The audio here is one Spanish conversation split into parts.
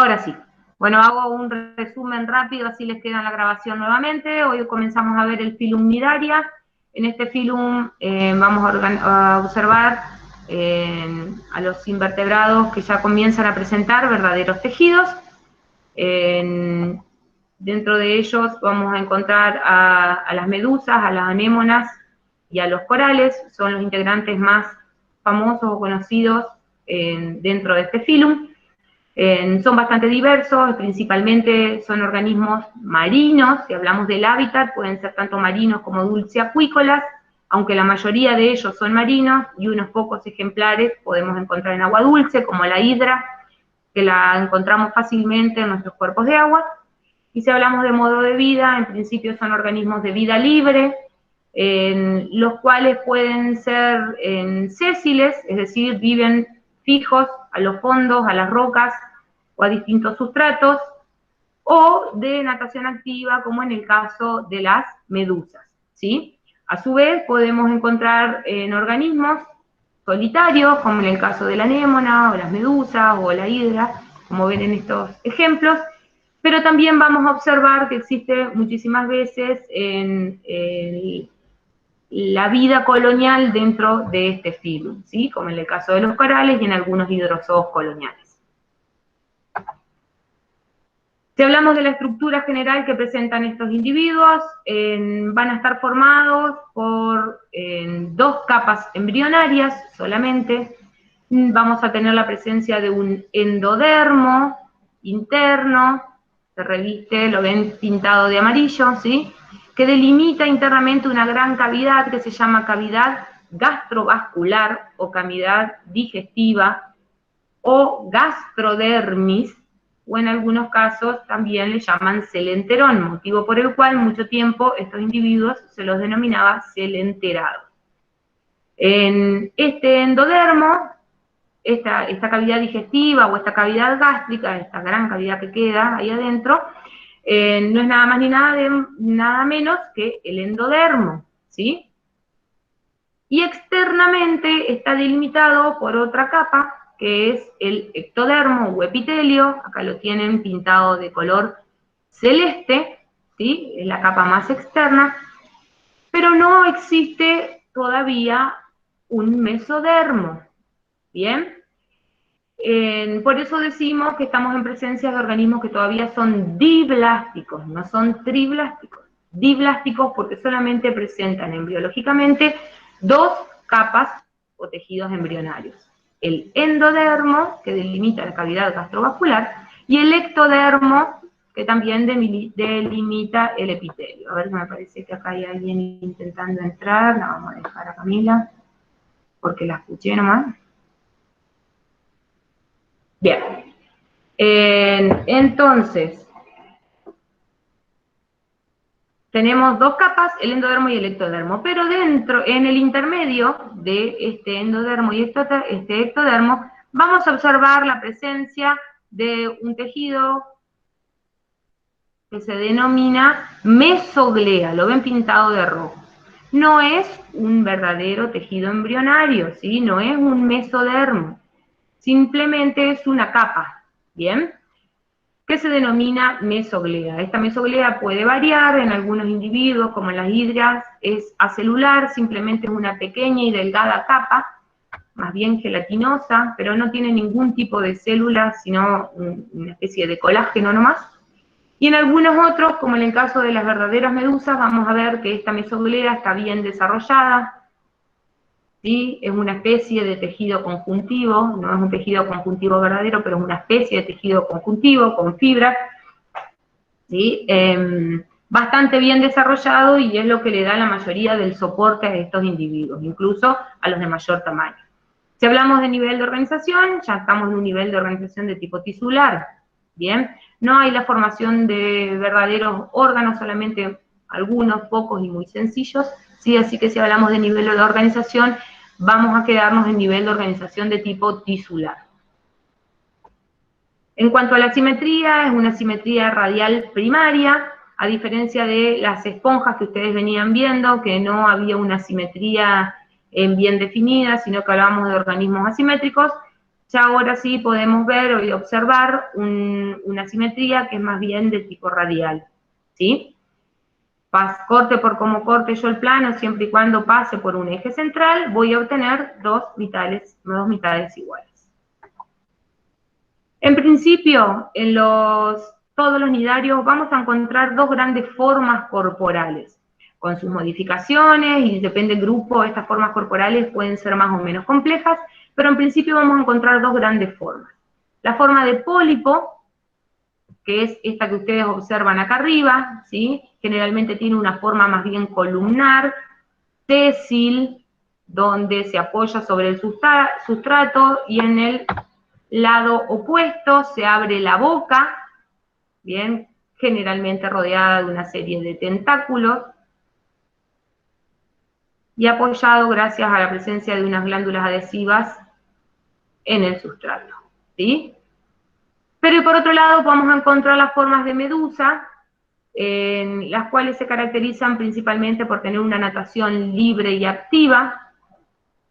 Ahora sí. Bueno, hago un resumen rápido, así les queda en la grabación nuevamente. Hoy comenzamos a ver el filum nidaria. En este filum vamos a observar a los invertebrados que ya comienzan a presentar verdaderos tejidos. Dentro de ellos vamos a encontrar a las medusas, a las anémonas y a los corales. Son los integrantes más famosos o conocidos dentro de este filum. Son bastante diversos, principalmente son organismos marinos. Si hablamos del hábitat, pueden ser tanto marinos como dulceacuícolas, aunque la mayoría de ellos son marinos y unos pocos ejemplares podemos encontrar en agua dulce, como la hidra, que la encontramos fácilmente en nuestros cuerpos de agua. Y si hablamos de modo de vida, en principio son organismos de vida libre, los cuales pueden ser sésiles, es decir, viven fijos a los fondos, a las rocas o a distintos sustratos, o de natación activa, como en el caso de las medusas, ¿sí? A su vez, podemos encontrar organismos solitarios, como en el caso de la anémona, o las medusas, o la hidra, como ven en estos ejemplos, pero también vamos a observar que existe muchísimas veces en la vida colonial dentro de este filum, ¿sí? Como en el caso de los corales y en algunos hidrozoos coloniales. Si hablamos de la estructura general que presentan estos individuos, van a estar formados por dos capas embrionarias solamente. Vamos a tener la presencia de un endodermo interno, se reviste, lo ven pintado de amarillo, ¿sí? Que delimita internamente una gran cavidad que se llama cavidad gastrovascular o cavidad digestiva o gastrodermis, o en algunos casos también le llaman celenterón, motivo por el cual mucho tiempo estos individuos se los denominaba celenterados. En este endodermo, esta cavidad digestiva o esta cavidad gástrica, esta gran cavidad que queda ahí adentro, no es nada más ni nada menos que el endodermo, ¿sí? Y externamente está delimitado por otra capa, que es el ectodermo o epitelio. Acá lo tienen pintado de color celeste, ¿sí? Es la capa más externa, pero no existe todavía un mesodermo, ¿bien? Por eso decimos que estamos en presencia de organismos que todavía son diblásticos, no son triblásticos. Diblásticos porque solamente presentan embriológicamente dos capas o tejidos embrionarios. El endodermo, que delimita la cavidad gastrovascular, y el ectodermo, que también delimita el epitelio. A ver, me parece que acá hay alguien intentando entrar. La vamos a dejar a Camila, porque la escuché nomás. Bien. Entonces, tenemos dos capas, el endodermo y el ectodermo, pero dentro, en el intermedio de este endodermo y este ectodermo, vamos a observar la presencia de un tejido que se denomina mesoglea, lo ven pintado de rojo. No es un verdadero tejido embrionario, ¿sí? No es un mesodermo, simplemente es una capa, ¿bien? Que se denomina mesoglea. Esta mesoglea puede variar en algunos individuos, como en las hidras, es acelular, simplemente es una pequeña y delgada capa, más bien gelatinosa, pero no tiene ningún tipo de célula, sino una especie de colágeno nomás. Y en algunos otros, como en el caso de las verdaderas medusas, vamos a ver que esta mesoglea está bien desarrollada, ¿sí? Es una especie de tejido conjuntivo, no es un tejido conjuntivo verdadero, pero es una especie de tejido conjuntivo con fibras, ¿sí? Bastante bien desarrollado y es lo que le da la mayoría del soporte a estos individuos, incluso a los de mayor tamaño. Si hablamos de nivel de organización, ya estamos en un nivel de organización de tipo tisular, ¿bien? No hay la formación de verdaderos órganos, solamente algunos, pocos y muy sencillos, ¿sí? Así que si hablamos de nivel de organización, vamos a quedarnos en nivel de organización de tipo tisular. En cuanto a la simetría, es una simetría radial primaria, a diferencia de las esponjas que ustedes venían viendo, que no había una simetría bien definida, sino que hablábamos de organismos asimétricos. Ya ahora sí podemos ver y observar una simetría que es más bien de tipo radial, ¿sí? Corte por como corte yo el plano, siempre y cuando pase por un eje central, voy a obtener dos mitades iguales. En principio, en todos los nidarios vamos a encontrar dos grandes formas corporales, con sus modificaciones, y depende del grupo, estas formas corporales pueden ser más o menos complejas, pero en principio vamos a encontrar dos grandes formas. La forma de pólipo, que es esta que ustedes observan acá arriba, ¿sí? Generalmente tiene una forma más bien columnar, sésil, donde se apoya sobre el sustrato, y en el lado opuesto se abre la boca, bien, generalmente rodeada de una serie de tentáculos, y apoyado gracias a la presencia de unas glándulas adhesivas en el sustrato, ¿sí? Pero por otro lado vamos a encontrar las formas de medusa, en las cuales se caracterizan principalmente por tener una natación libre y activa.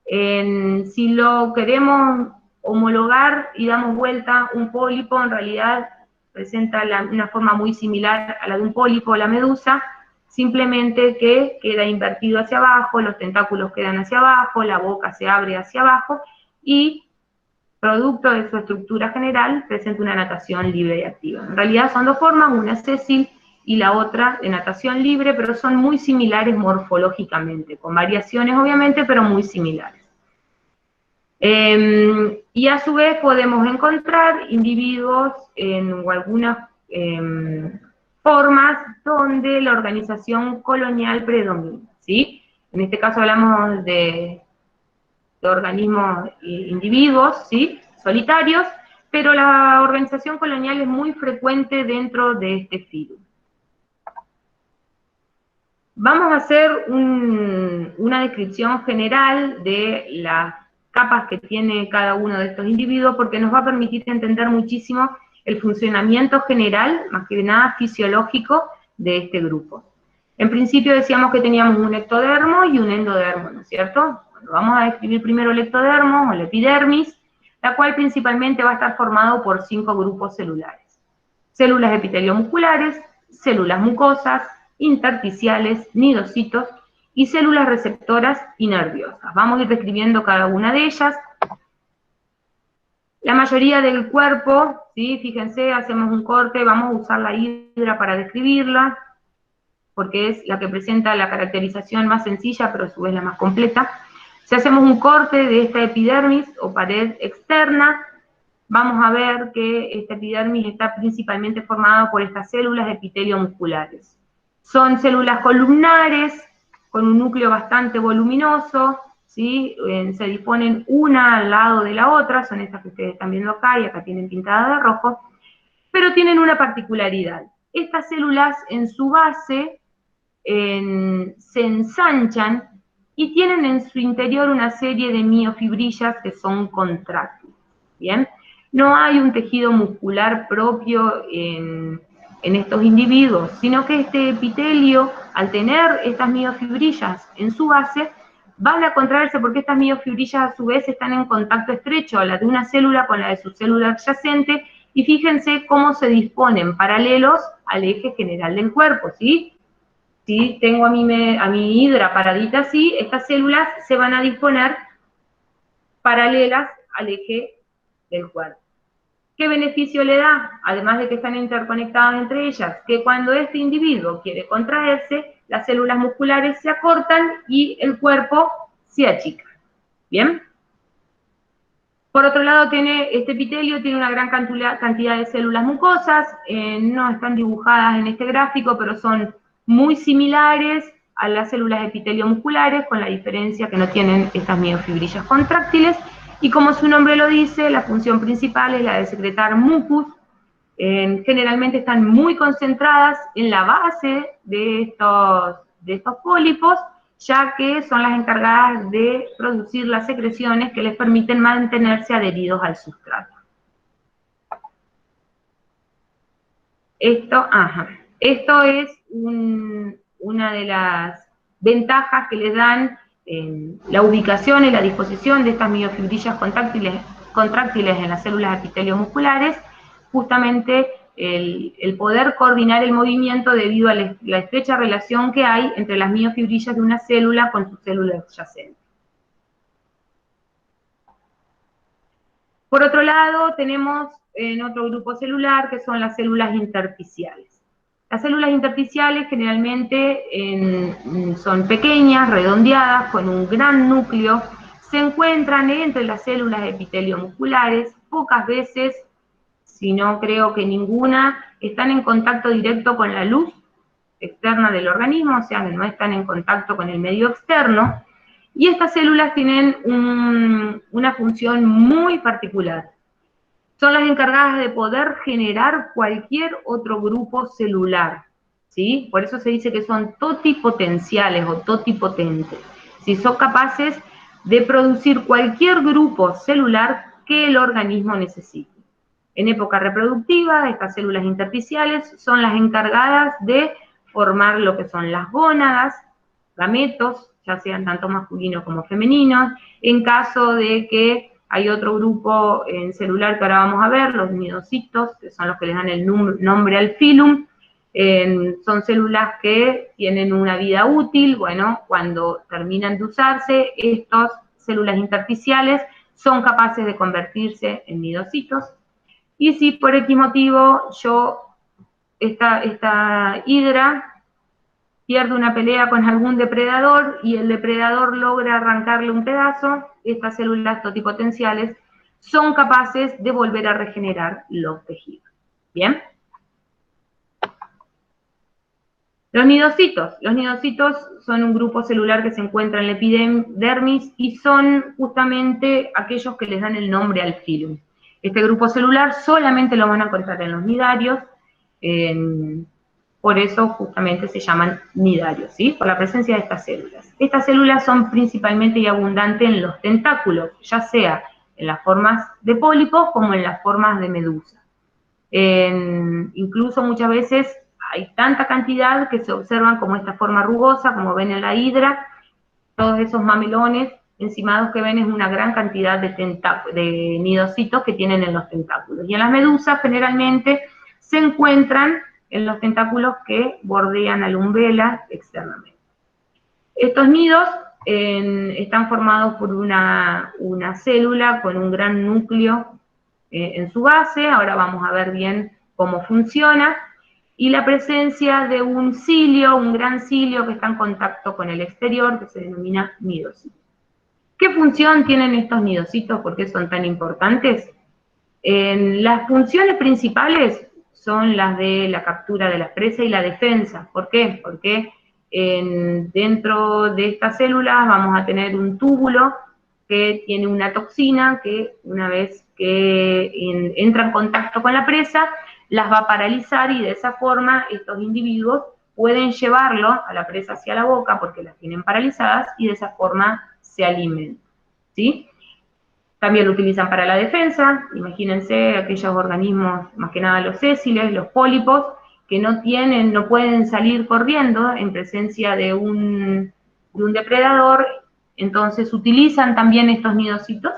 Si lo queremos homologar y damos vuelta, un pólipo en realidad presenta una forma muy similar a la de un pólipo, la medusa, simplemente que queda invertido hacia abajo, los tentáculos quedan hacia abajo, la boca se abre hacia abajo, y producto de su estructura general presenta una natación libre y activa. En realidad son dos formas, una sésil y la otra de natación libre, pero son muy similares morfológicamente, con variaciones obviamente, pero muy similares. Y a su vez podemos encontrar individuos o algunas formas donde la organización colonial predomina, ¿sí? En este caso hablamos de organismos, individuos, ¿sí? Solitarios, pero la organización colonial es muy frecuente dentro de este filo. Vamos a hacer una descripción general de las capas que tiene cada uno de estos individuos, porque nos va a permitir entender muchísimo el funcionamiento general, más que nada fisiológico, de este grupo. En principio decíamos que teníamos un ectodermo y un endodermo, ¿no es cierto? Bueno, vamos a describir primero el ectodermo o la epidermis, la cual principalmente va a estar formado por 5 grupos celulares. Células epiteliomusculares, células mucosas, intersticiales, nidocitos y células receptoras y nerviosas. Vamos a ir describiendo cada una de ellas. La mayoría del cuerpo, ¿sí? Fíjense, hacemos un corte, vamos a usar la hidra para describirla, porque es la que presenta la caracterización más sencilla, pero a su vez la más completa. Si hacemos un corte de esta epidermis o pared externa, vamos a ver que esta epidermis está principalmente formada por estas células epiteliomusculares. Son células columnares, con un núcleo bastante voluminoso, ¿sí? Se disponen una al lado de la otra, son estas que ustedes están viendo acá, y acá tienen pintada de rojo, pero tienen una particularidad. Estas células en su base se ensanchan y tienen en su interior una serie de miofibrillas que son contráctiles, ¿bien? No hay un tejido muscular propio en estos individuos, sino que este epitelio, al tener estas miofibrillas en su base, van a contraerse porque estas miofibrillas a su vez están en contacto estrecho, la de una célula con la de su célula adyacente, y fíjense cómo se disponen paralelos al eje general del cuerpo, ¿sí? Si tengo a mi hidra paradita así, estas células se van a disponer paralelas al eje del cuerpo. ¿Qué beneficio le da? Además de que están interconectadas entre ellas, que cuando este individuo quiere contraerse, las células musculares se acortan y el cuerpo se achica. ¿Bien? Por otro lado, este epitelio tiene una gran cantidad de células mucosas, no están dibujadas en este gráfico, pero son muy similares a las células epiteliomusculares, con la diferencia que no tienen estas miofibrillas contráctiles, y como su nombre lo dice, la función principal es la de secretar mucus. Generalmente están muy concentradas en la base de estos pólipos, ya que son las encargadas de producir las secreciones que les permiten mantenerse adheridos al sustrato. Esto es una de las ventajas que les dan la ubicación y la disposición de estas miofibrillas contráctiles contráctiles en las células epiteliomusculares, justamente el poder coordinar el movimiento debido a la estrecha relación que hay entre las miofibrillas de una célula con su célula adyacente. Por otro lado, tenemos en otro grupo celular que son las células intersticiales. Las células intersticiales generalmente son pequeñas, redondeadas, con un gran núcleo, se encuentran entre las células epiteliomusculares, pocas veces, si no creo que ninguna, están en contacto directo con la luz externa del organismo, o sea, que no están en contacto con el medio externo, y estas células tienen una función muy particular. Son las encargadas de poder generar cualquier otro grupo celular, ¿sí? Por eso se dice que son totipotenciales o totipotentes. Si son capaces de producir cualquier grupo celular que el organismo necesite. En época reproductiva, estas células intersticiales son las encargadas de formar lo que son las gónadas, gametos, ya sean tanto masculinos como femeninos. En caso de que hay otro grupo en celular que ahora vamos a ver, los nidocitos, que son los que les dan el nombre al filum, son células que tienen una vida útil. Bueno, cuando terminan de usarse, estas células intersticiales son capaces de convertirse en nidocitos. Y si por X motivo esta hidra pierde una pelea con algún depredador y el depredador logra arrancarle un pedazo, estas células totipotenciales son capaces de volver a regenerar los tejidos. ¿Bien? Los nidocitos son un grupo celular que se encuentra en la epidermis y son justamente aquellos que les dan el nombre al filum. Este grupo celular solamente lo van a encontrar en los nidarios, por eso justamente se llaman nidarios, ¿sí? Por la presencia de estas células. Estas células son principalmente y abundantes en los tentáculos, ya sea en las formas de pólipos como en las formas de medusa. Incluso muchas veces hay tanta cantidad que se observan como esta forma rugosa, como ven en la hidra, todos esos mamelones encimados que ven es una gran cantidad de nidocitos que tienen en los tentáculos. Y en las medusas generalmente se encuentran en los tentáculos que bordean a la umbela externamente. Estos nidos están formados por una célula con un gran núcleo en su base. Ahora vamos a ver bien cómo funciona, y la presencia de un cilio, un gran cilio que está en contacto con el exterior, que se denomina nidocito. ¿Qué función tienen estos nidocitos? ¿Por qué son tan importantes? Las funciones principales son las de la captura de la presa y la defensa. ¿Por qué? Porque dentro de estas células vamos a tener un túbulo que tiene una toxina que una vez que entra en contacto con la presa, las va a paralizar, y de esa forma estos individuos pueden llevarlo a la presa hacia la boca porque las tienen paralizadas y de esa forma se alimentan, ¿sí? También lo utilizan para la defensa. Imagínense aquellos organismos, más que nada los sésiles, los pólipos, que no pueden salir corriendo en presencia de un depredador, entonces utilizan también estos nidocitos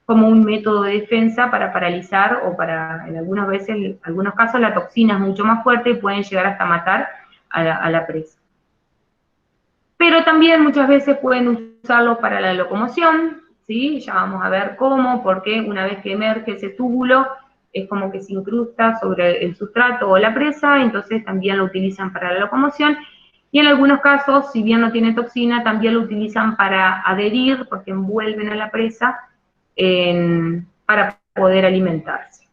como un método de defensa para paralizar o para, en algunos casos, la toxina es mucho más fuerte y pueden llegar hasta matar a la presa. Pero también muchas veces pueden usarlo para la locomoción, ¿sí? Ya vamos a ver cómo, porque una vez que emerge ese túbulo, es como que se incrusta sobre el sustrato o la presa, entonces también lo utilizan para la locomoción. Y en algunos casos, si bien no tiene toxina, también lo utilizan para adherir, porque envuelven a la presa para poder alimentarse.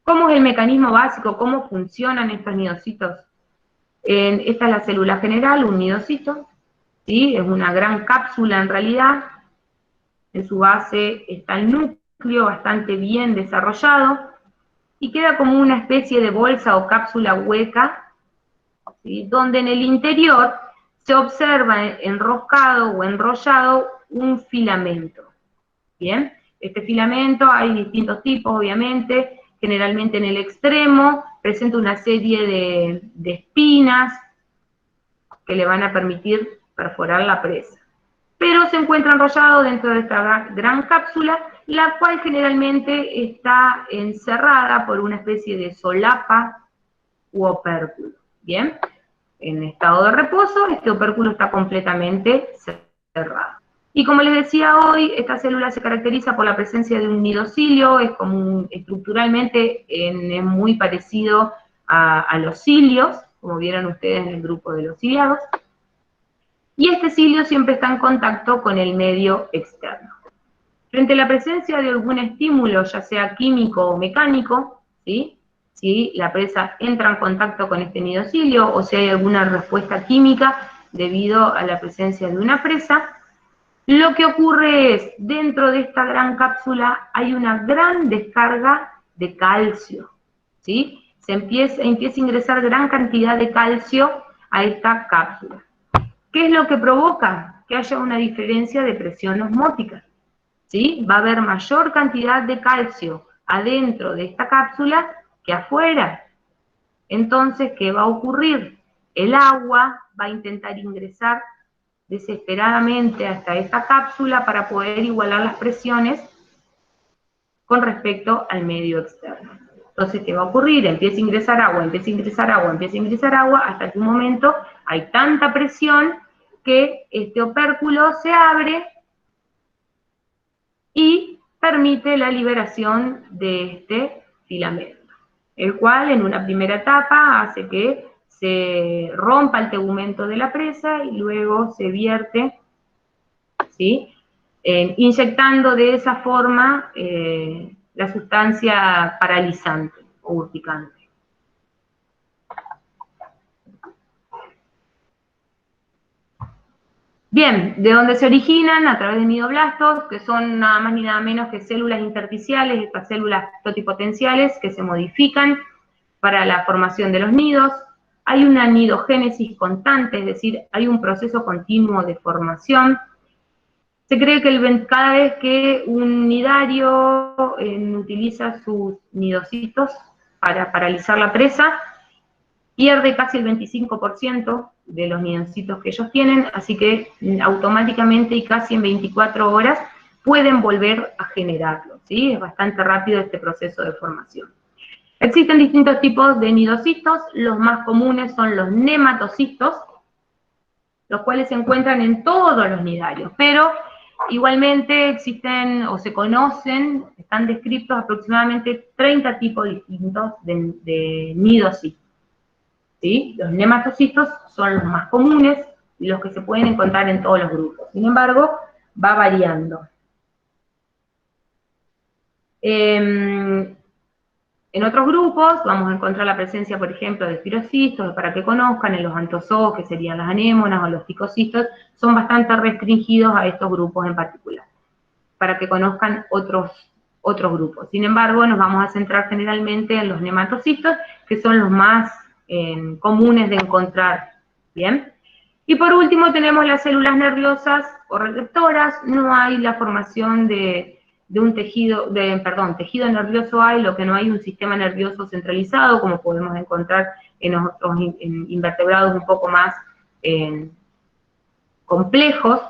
¿Cómo es el mecanismo básico? ¿Cómo funcionan estos nidocitos? Esta es la célula general, un nidocito, ¿sí? Es una gran cápsula en realidad. En su base está el núcleo bastante bien desarrollado y queda como una especie de bolsa o cápsula hueca, ¿sí? Donde en el interior se observa enroscado o enrollado un filamento. Bien, este filamento hay distintos tipos, obviamente. Generalmente en el extremo presenta una serie de espinas que le van a permitir perforar la presa. pero se encuentra enrollado dentro de esta gran cápsula, la cual generalmente está encerrada por una especie de solapa u opérculo. Bien, en estado de reposo, este opérculo está completamente cerrado. Y como les decía hoy, esta célula se caracteriza por la presencia de un nidocilio, es como estructuralmente es muy parecido a los cilios, como vieron ustedes en el grupo de los ciliados, y este cilio siempre está en contacto con el medio externo. Frente a la presencia de algún estímulo, ya sea químico o mecánico, ¿sí? Si la presa entra en contacto con este nidocilio o si hay alguna respuesta química debido a la presencia de una presa, lo que ocurre es, dentro de esta gran cápsula hay una gran descarga de calcio, ¿sí? Empieza a ingresar gran cantidad de calcio a esta cápsula. ¿Qué es lo que provoca? Que haya una diferencia de presión osmótica, ¿sí? Va a haber mayor cantidad de calcio adentro de esta cápsula que afuera. Entonces, ¿qué va a ocurrir? El agua va a intentar ingresar desesperadamente hasta esta cápsula para poder igualar las presiones con respecto al medio externo. Entonces, ¿qué va a ocurrir? Empieza a ingresar agua, empieza a ingresar agua, empieza a ingresar agua, hasta que un momento hay tanta presión que este opérculo se abre y permite la liberación de este filamento, el cual en una primera etapa hace que se rompa el tegumento de la presa y luego se vierte, ¿sí? Inyectando de esa forma la sustancia paralizante o urticante. Bien, ¿de dónde se originan? A través de nidoblastos, que son nada más ni nada menos que células intersticiales, estas células totipotenciales que se modifican para la formación de los nidos. Hay una nidogénesis constante, es decir, hay un proceso continuo de formación. Se cree que cada vez que un nidario utiliza sus nidocitos para paralizar la presa, pierde casi el 25% de los nidocitos que ellos tienen, así que automáticamente y casi en 24 horas pueden volver a generarlo, ¿sí? Es bastante rápido este proceso de formación. Existen distintos tipos de nidocitos, los más comunes son los nematocitos, los cuales se encuentran en todos los nidarios, pero igualmente existen o se conocen, están descritos aproximadamente 30 tipos distintos de nidocitos. ¿Sí? Los nematocitos son los más comunes y los que se pueden encontrar en todos los grupos. Sin embargo, va variando. En otros grupos vamos a encontrar la presencia, por ejemplo, de espirocistos, para que conozcan, en los antozoos, que serían las anémonas o los ticocitos, son bastante restringidos a estos grupos en particular, para que conozcan otros grupos. Sin embargo, nos vamos a centrar generalmente en los nematocitos, que son los más comunes de encontrar, ¿bien? Y por último tenemos las células nerviosas o receptoras. No hay la formación de un tejido nervioso hay, lo que no hay un sistema nervioso centralizado, como podemos encontrar en otros invertebrados un poco más complejos,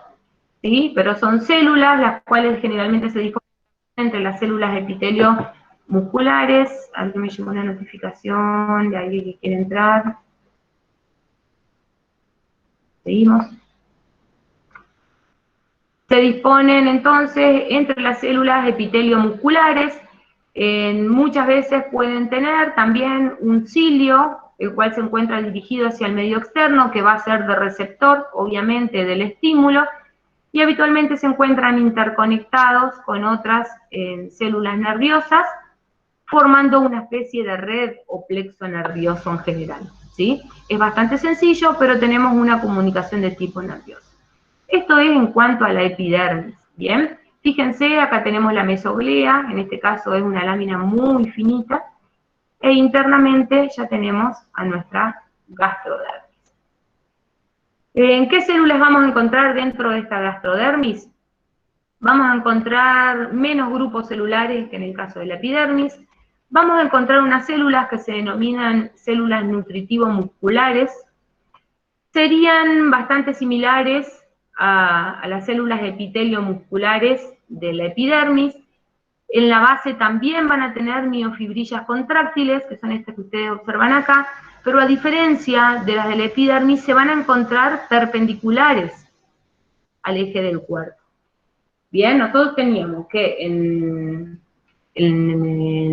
¿sí? Pero son células las cuales generalmente se disponen entre las células epitelio musculares. Aquí me llegó una notificación de alguien que quiere entrar. Seguimos. Se disponen entonces entre las células epitelio musculares. Muchas veces pueden tener también un cilio, el cual se encuentra dirigido hacia el medio externo, que va a ser de receptor, obviamente, del estímulo, y habitualmente se encuentran interconectados con otras células nerviosas, formando una especie de red o plexo nervioso en general, ¿sí? Es bastante sencillo, pero tenemos una comunicación de tipo nervioso. Esto es en cuanto a la epidermis, ¿bien? Fíjense, acá tenemos la mesoglea, en este caso es una lámina muy finita, e internamente ya tenemos a nuestra gastrodermis. ¿En qué células vamos a encontrar dentro de esta gastrodermis? Vamos a encontrar menos grupos celulares que en el caso de la epidermis. Vamos a encontrar unas células que se denominan células nutritivo-musculares. Serían bastante similares a las células epiteliomusculares de la epidermis. En la base también van a tener miofibrillas contráctiles, que son estas que ustedes observan acá, pero a diferencia de las de la epidermis, se van a encontrar perpendiculares al eje del cuerpo. Bien, nosotros teníamos que en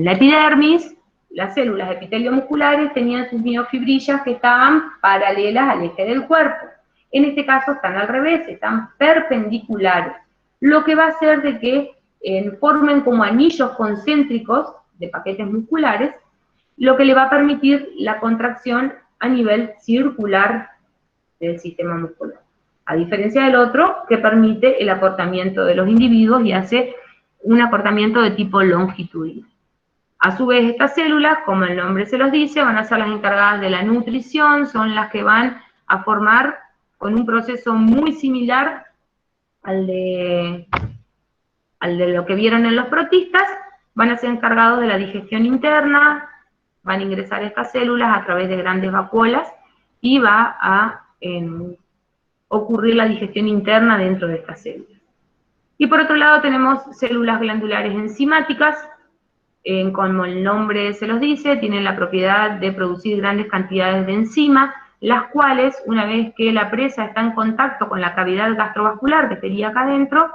la epidermis, las células epiteliomusculares tenían sus miofibrillas que estaban paralelas al eje del cuerpo. En este caso están al revés, están perpendiculares, lo que va a hacer de que formen como anillos concéntricos de paquetes musculares, lo que le va a permitir la contracción a nivel circular del sistema muscular. A diferencia del otro, que permite el acortamiento de los individuos y hace un acortamiento de tipo longitudinal. A su vez, estas células, como el nombre se los dice, van a ser las encargadas de la nutrición, son las que van a formar con un proceso muy similar al de lo que vieron en los protistas, van a ser encargados de la digestión interna, van a ingresar estas células a través de grandes vacuolas y va a ocurrir la digestión interna dentro de estas células. Y por otro lado tenemos células glandulares enzimáticas, como el nombre se los dice, tienen la propiedad de producir grandes cantidades de enzima, las cuales, una vez que la presa está en contacto con la cavidad gastrovascular que estaría acá adentro,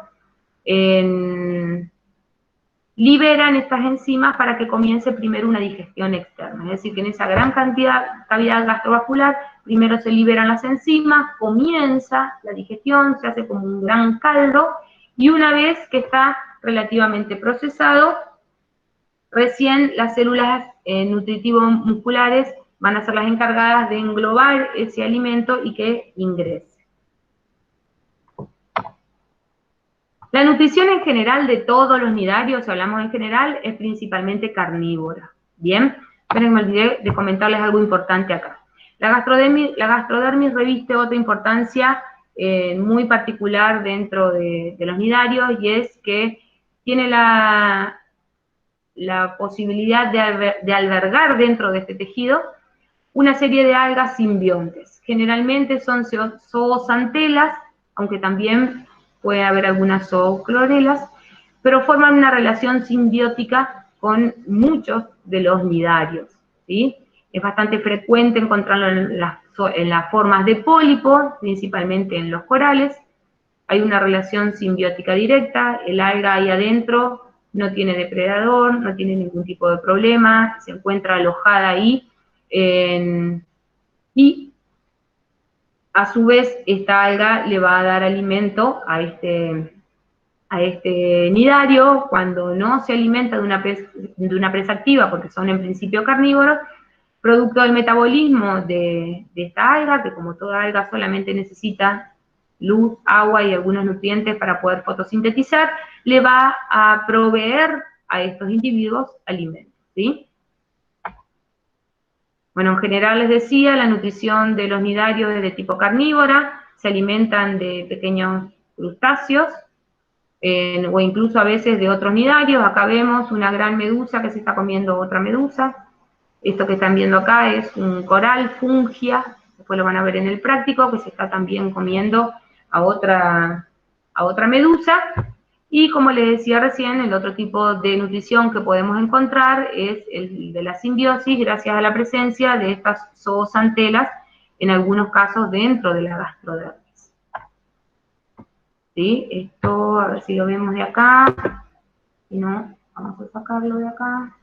liberan estas enzimas para que comience primero una digestión externa. Es decir, que en esa gran cavidad gastrovascular, primero se liberan las enzimas, comienza la digestión, se hace como un gran caldo, y una vez que está relativamente procesado, recién las células nutritivo-musculares van a ser las encargadas de englobar ese alimento y que ingrese. La nutrición en general de todos los nidarios, si hablamos en general, es principalmente carnívora. Bien, pero me olvidé de comentarles algo importante acá. La gastrodermis reviste otra importancia muy particular dentro de los nidarios, y es que tiene la posibilidad de albergar dentro de este tejido una serie de algas simbiontes. Generalmente son zooxantelas, aunque también puede haber algunas zooclorelas, pero forman una relación simbiótica con muchos de los nidarios, ¿sí? Es bastante frecuente encontrarlo en las formas de pólipo, principalmente en los corales. Hay una relación simbiótica directa, el alga ahí adentro no tiene depredador, no tiene ningún tipo de problema, se encuentra alojada ahí, y a su vez esta alga le va a dar alimento a este nidario. Cuando no se alimenta de una presa activa, porque son en principio carnívoros, producto del metabolismo de esta alga, que como toda alga solamente necesita luz, agua y algunos nutrientes para poder fotosintetizar, le va a proveer a estos individuos alimentos, ¿sí? Bueno, en general les decía, la nutrición de los nidarios es de tipo carnívora, se alimentan de pequeños crustáceos, o incluso a veces de otros nidarios. Acá vemos una gran medusa que se está comiendo otra medusa. Esto que están viendo acá es un coral fungia, después lo van a ver en el práctico, que se está también comiendo a otra medusa. Y como les decía recién, el otro tipo de nutrición que podemos encontrar es el de la simbiosis, gracias a la presencia de estas zooxantelas, en algunos casos dentro de la gastrodermis. ¿Sí? Esto, a ver si lo vemos de acá. Si no, vamos a sacarlo de acá.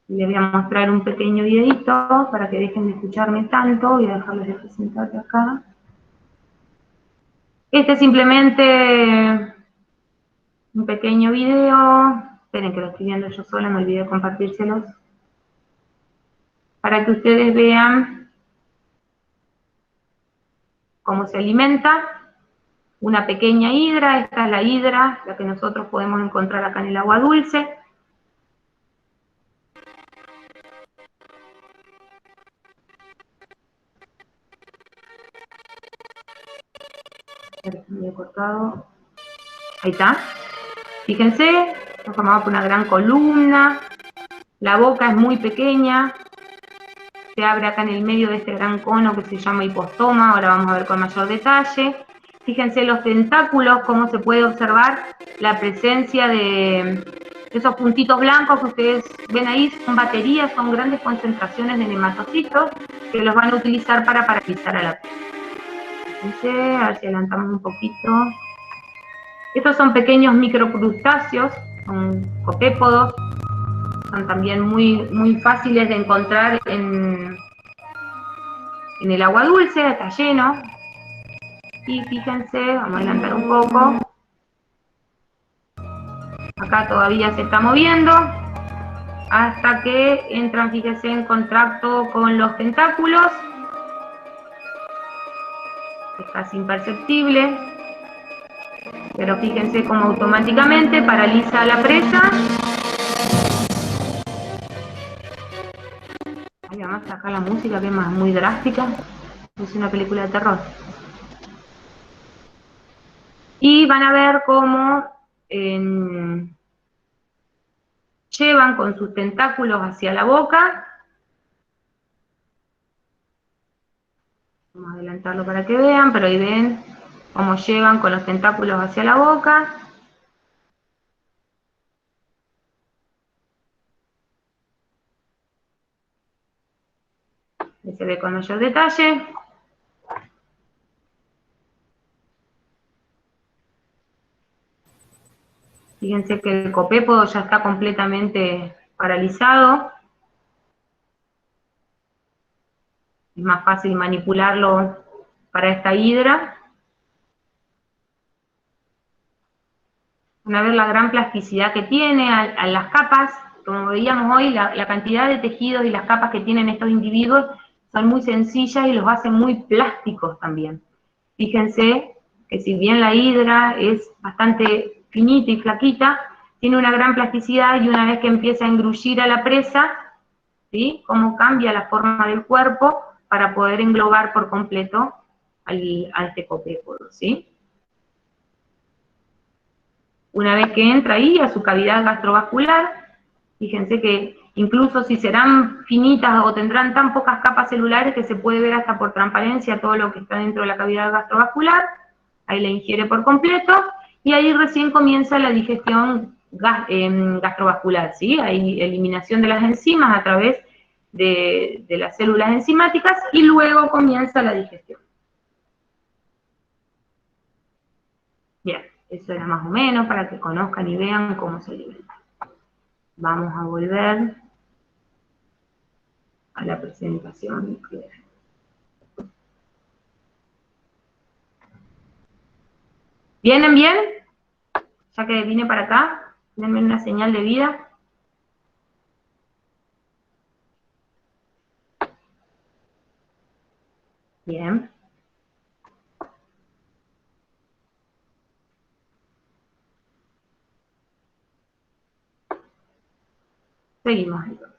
Les voy a mostrar un pequeño videito para que dejen de escucharme tanto. Voy a dejarles de presentar de acá. Este es simplemente un pequeño video. Esperen que lo estoy viendo yo sola, me olvidé de compartírselos. Para que ustedes vean cómo se alimenta una pequeña hidra. Esta es la hidra, la que nosotros podemos encontrar acá en el agua dulce. Me he cortado. Ahí está. Fíjense, está formado por una gran columna. La boca es muy pequeña. se abre acá en el medio de este gran cono que se llama hipostoma, ahora vamos a ver con mayor detalle. Fíjense los tentáculos, cómo se puede observar la presencia de esos puntitos blancos que ustedes ven ahí, son baterías, son grandes concentraciones de nematocitos que los van a utilizar para paralizar a la presa. Fíjense, a ver si adelantamos un poquito. Estos son pequeños microcrustáceos, son copépodos, son también muy fáciles de encontrar en el agua dulce, está lleno. Y fíjense, vamos a adelantar un poco. Acá todavía se está moviendo, hasta que entran, fíjense, en contacto con los tentáculos. Es casi imperceptible, pero fíjense cómo automáticamente paraliza a la presa. Ay, además acá la música que es muy drástica, es una película de terror. Y van a ver cómo llevan con sus tentáculos hacia la boca. Vamos a adelantarlo para que vean, pero ahí ven cómo llevan con los tentáculos hacia la boca. Ahí se ve con mayor detalle. Fíjense que el copépodo ya está completamente paralizado. Es más fácil manipularlo para esta hidra. Van a ver la gran plasticidad que tiene a las capas. Como veíamos hoy, la cantidad de tejidos y las capas que tienen estos individuos son muy sencillas y los hacen muy plásticos también. Fíjense que si bien la hidra es bastante finita y flaquita, tiene una gran plasticidad y una vez que empieza a engrullir a la presa, ¿sí?, cómo cambia la forma del cuerpo para poder englobar por completo a este copépodo, ¿sí? Una vez que entra ahí a su cavidad gastrovascular, fíjense que incluso si serán finitas o tendrán tan pocas capas celulares que se puede ver hasta por transparencia todo lo que está dentro de la cavidad gastrovascular, ahí la ingiere por completo, y ahí recién comienza la digestión gastrovascular, ¿sí? Hay eliminación de las enzimas a través de las células enzimáticas y luego comienza la digestión. Bien, eso era más o menos para que conozcan y vean cómo se alimenta. Vamos a volver a la presentación. ¿Vienen bien? Ya que vine para acá, denme una señal de vida. Bien. Seguimos entonces.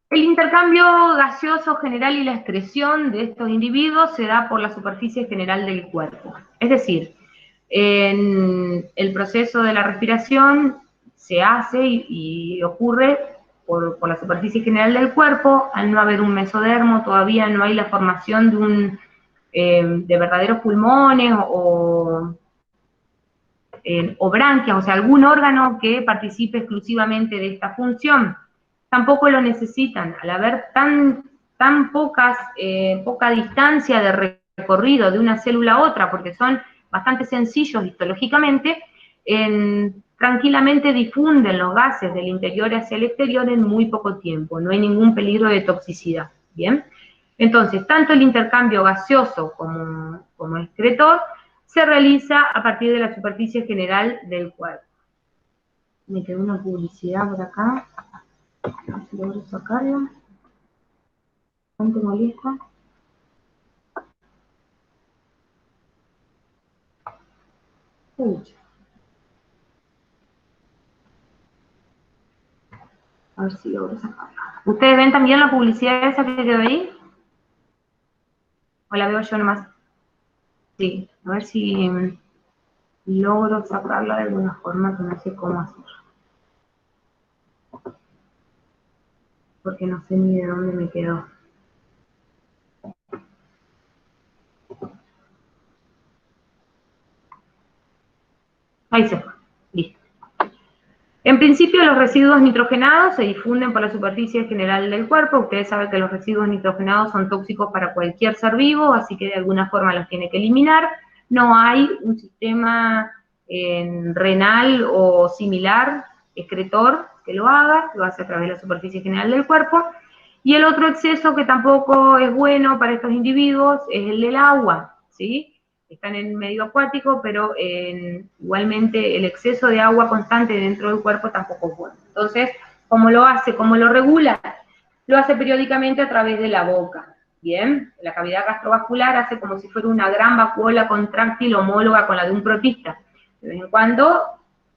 El intercambio gaseoso general y la excreción de estos individuos se da por la superficie general del cuerpo. Es decir, en el proceso de la respiración se hace y ocurre por la superficie general del cuerpo. Al no haber un mesodermo, todavía no hay la formación de verdaderos pulmones o branquias, o sea, algún órgano que participe exclusivamente de esta función. Tampoco lo necesitan, al haber tan poca distancia de recorrido de una célula a otra, porque son bastante sencillos histológicamente, tranquilamente difunden los gases del interior hacia el exterior en muy poco tiempo, no hay ningún peligro de toxicidad, ¿bien? Entonces, tanto el intercambio gaseoso como excretor se realiza a partir de la superficie general del cuerpo. Me quedó una publicidad por acá. A ver si logro sacarla. ¿Cuánto molesta? Uy. A ver si logro sacarla. ¿Ustedes ven también la publicidad esa que quedó ahí? ¿O la veo yo nomás? Sí, a ver si logro sacarla de alguna forma que no sé cómo hacer. Porque no sé ni de dónde me quedó. Ahí se fue. Listo. En principio, los residuos nitrogenados se difunden por la superficie general del cuerpo. Ustedes saben que los residuos nitrogenados son tóxicos para cualquier ser vivo, así que de alguna forma los tiene que eliminar. No hay un sistema renal o similar, excretor, que lo hace a través de la superficie general del cuerpo. Y el otro exceso que tampoco es bueno para estos individuos es el del agua, ¿sí? Están en medio acuático, pero igualmente el exceso de agua constante dentro del cuerpo tampoco es bueno. Entonces, ¿cómo lo hace? ¿Cómo lo regula? Lo hace periódicamente a través de la boca, ¿bien? La cavidad gastrovascular hace como si fuera una gran vacuola contráctil homóloga con la de un protista. De vez en cuando,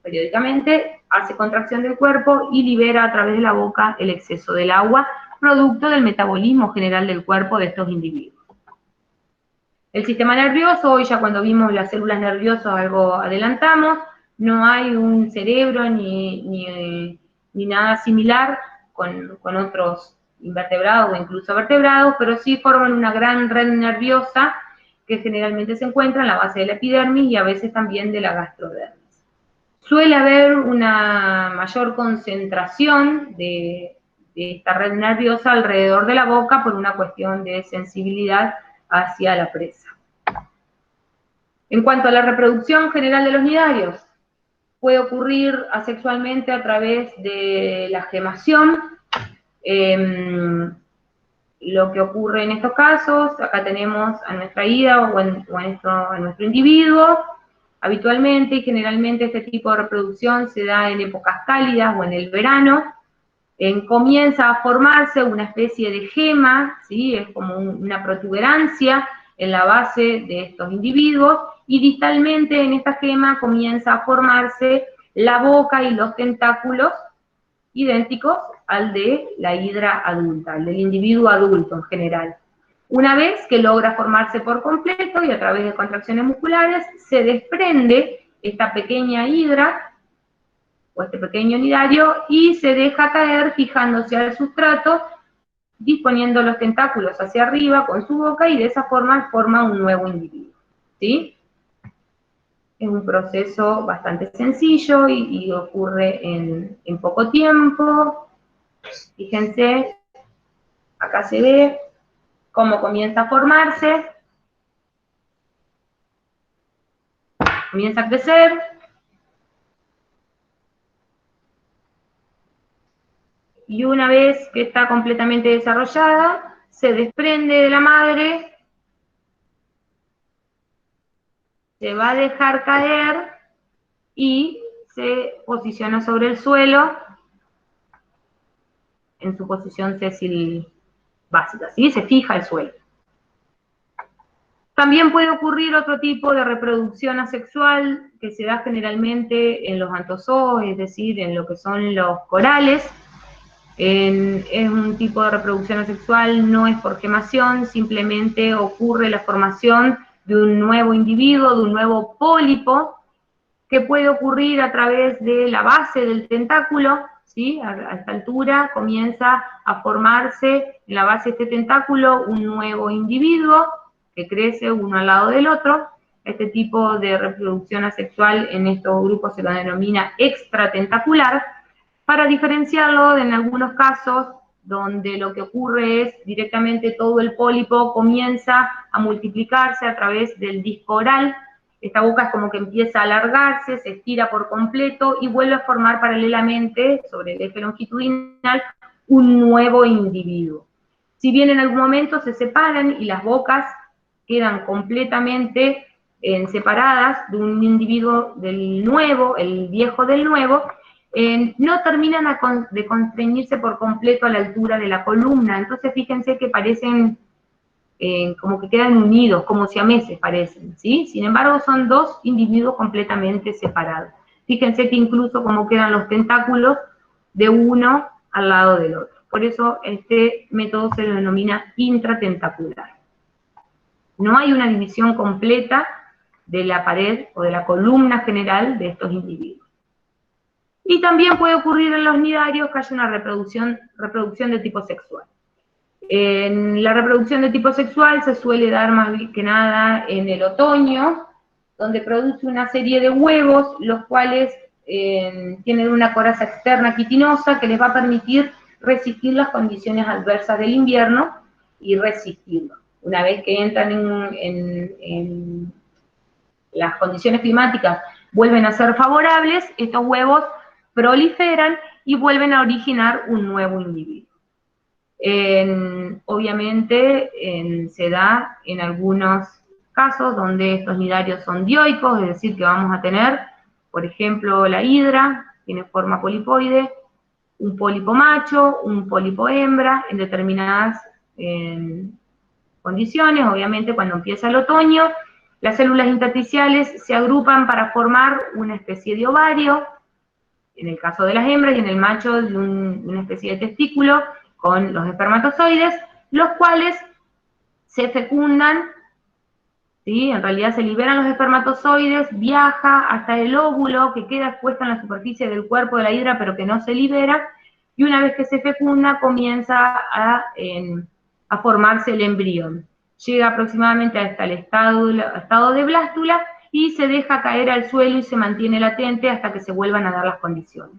periódicamente, hace contracción del cuerpo y libera a través de la boca el exceso del agua, producto del metabolismo general del cuerpo de estos individuos. El sistema nervioso, hoy ya cuando vimos las células nerviosas algo adelantamos, no hay un cerebro ni nada similar con otros invertebrados o incluso vertebrados, pero sí forman una gran red nerviosa que generalmente se encuentra en la base de la epidermis y a veces también de la gastrodermis. Suele haber una mayor concentración de esta red nerviosa alrededor de la boca por una cuestión de sensibilidad hacia la presa. En cuanto a la reproducción general de los nidarios, puede ocurrir asexualmente a través de la gemación. Lo que ocurre en estos casos, acá tenemos a nuestra ida o a nuestro individuo. Habitualmente y generalmente este tipo de reproducción se da en épocas cálidas o en el verano. Comienza a formarse una especie de gema, ¿sí? Es como una protuberancia en la base de estos individuos, y distalmente en esta gema comienza a formarse la boca y los tentáculos idénticos al de la hidra adulta, al del individuo adulto en general. Una vez que logra formarse por completo y a través de contracciones musculares, se desprende esta pequeña hidra o este pequeño nidario y se deja caer fijándose al sustrato, disponiendo los tentáculos hacia arriba con su boca y de esa forma forma un nuevo individuo, ¿sí? Es un proceso bastante sencillo y ocurre en poco tiempo. Fíjense, acá se ve cómo comienza a formarse, comienza a crecer, y una vez que está completamente desarrollada, se desprende de la madre, se va a dejar caer y se posiciona sobre el suelo en su posición sésil básica, ¿sí? Se fija el suelo. También puede ocurrir otro tipo de reproducción asexual que se da generalmente en los antozoos, es decir, en lo que son los corales. Es un tipo de reproducción asexual, no es por gemación, simplemente ocurre la formación de un nuevo individuo, de un nuevo pólipo, que puede ocurrir a través de la base del tentáculo, ¿sí? A esta altura comienza a formarse en la base de este tentáculo un nuevo individuo que crece uno al lado del otro. Este tipo de reproducción asexual en estos grupos se lo denomina extratentacular, para diferenciarlo de en algunos casos donde lo que ocurre es directamente todo el pólipo comienza a multiplicarse a través del disco oral. Esta boca es como que empieza a alargarse, se estira por completo y vuelve a formar paralelamente sobre el eje longitudinal un nuevo individuo. Si bien en algún momento se separan y las bocas quedan completamente separadas de un individuo del nuevo, el viejo del nuevo, no terminan de constreñirse por completo a la altura de la columna. Entonces fíjense que parecen como que quedan unidos, como siameses parecen, ¿sí? Sin embargo, son dos individuos completamente separados. Fíjense que incluso como quedan los tentáculos de uno al lado del otro. Por eso este método se lo denomina intratentacular. No hay una división completa de la pared o de la columna general de estos individuos. Y también puede ocurrir en los nidarios que haya una reproducción de tipo sexual. En la reproducción de tipo sexual se suele dar más que nada en el otoño, donde produce una serie de huevos, los cuales tienen una coraza externa quitinosa que les va a permitir resistir las condiciones adversas del invierno y resistirlo. Una vez que entran en las condiciones climáticas vuelven a ser favorables, estos huevos proliferan y vuelven a originar un nuevo individuo. Obviamente se da en algunos casos donde estos nidarios son dioicos, es decir, que vamos a tener, por ejemplo, la hidra, tiene forma polipoide, un pólipo macho, un pólipo hembra, en determinadas condiciones. Obviamente cuando empieza el otoño, las células intersticiales se agrupan para formar una especie de ovario, en el caso de las hembras, y en el macho una especie de testículo con los espermatozoides, los cuales se fecundan, ¿sí? En realidad se liberan los espermatozoides, viaja hasta el óvulo que queda expuesto en la superficie del cuerpo de la hidra pero que no se libera, y una vez que se fecunda comienza a formarse el embrión. Llega aproximadamente hasta el estado de blástula y se deja caer al suelo y se mantiene latente hasta que se vuelvan a dar las condiciones.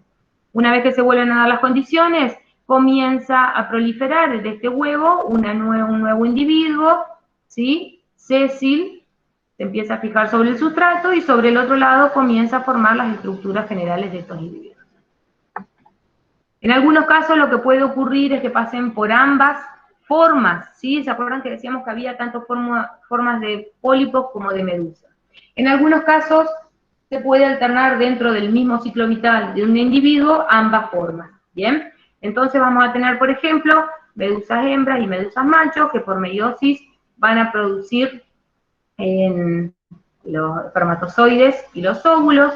Una vez que se vuelven a dar las condiciones, comienza a proliferar de este huevo un nuevo individuo, ¿sí? Sésil, se empieza a fijar sobre el sustrato y sobre el otro lado comienza a formar las estructuras generales de estos individuos. En algunos casos lo que puede ocurrir es que pasen por ambas formas, ¿sí? ¿Se acuerdan que decíamos que había tanto formas de pólipos como de medusa? En algunos casos se puede alternar dentro del mismo ciclo vital de un individuo ambas formas, ¿bien? Entonces vamos a tener, por ejemplo, medusas hembras y medusas machos que por meiosis van a producir los espermatozoides y los óvulos.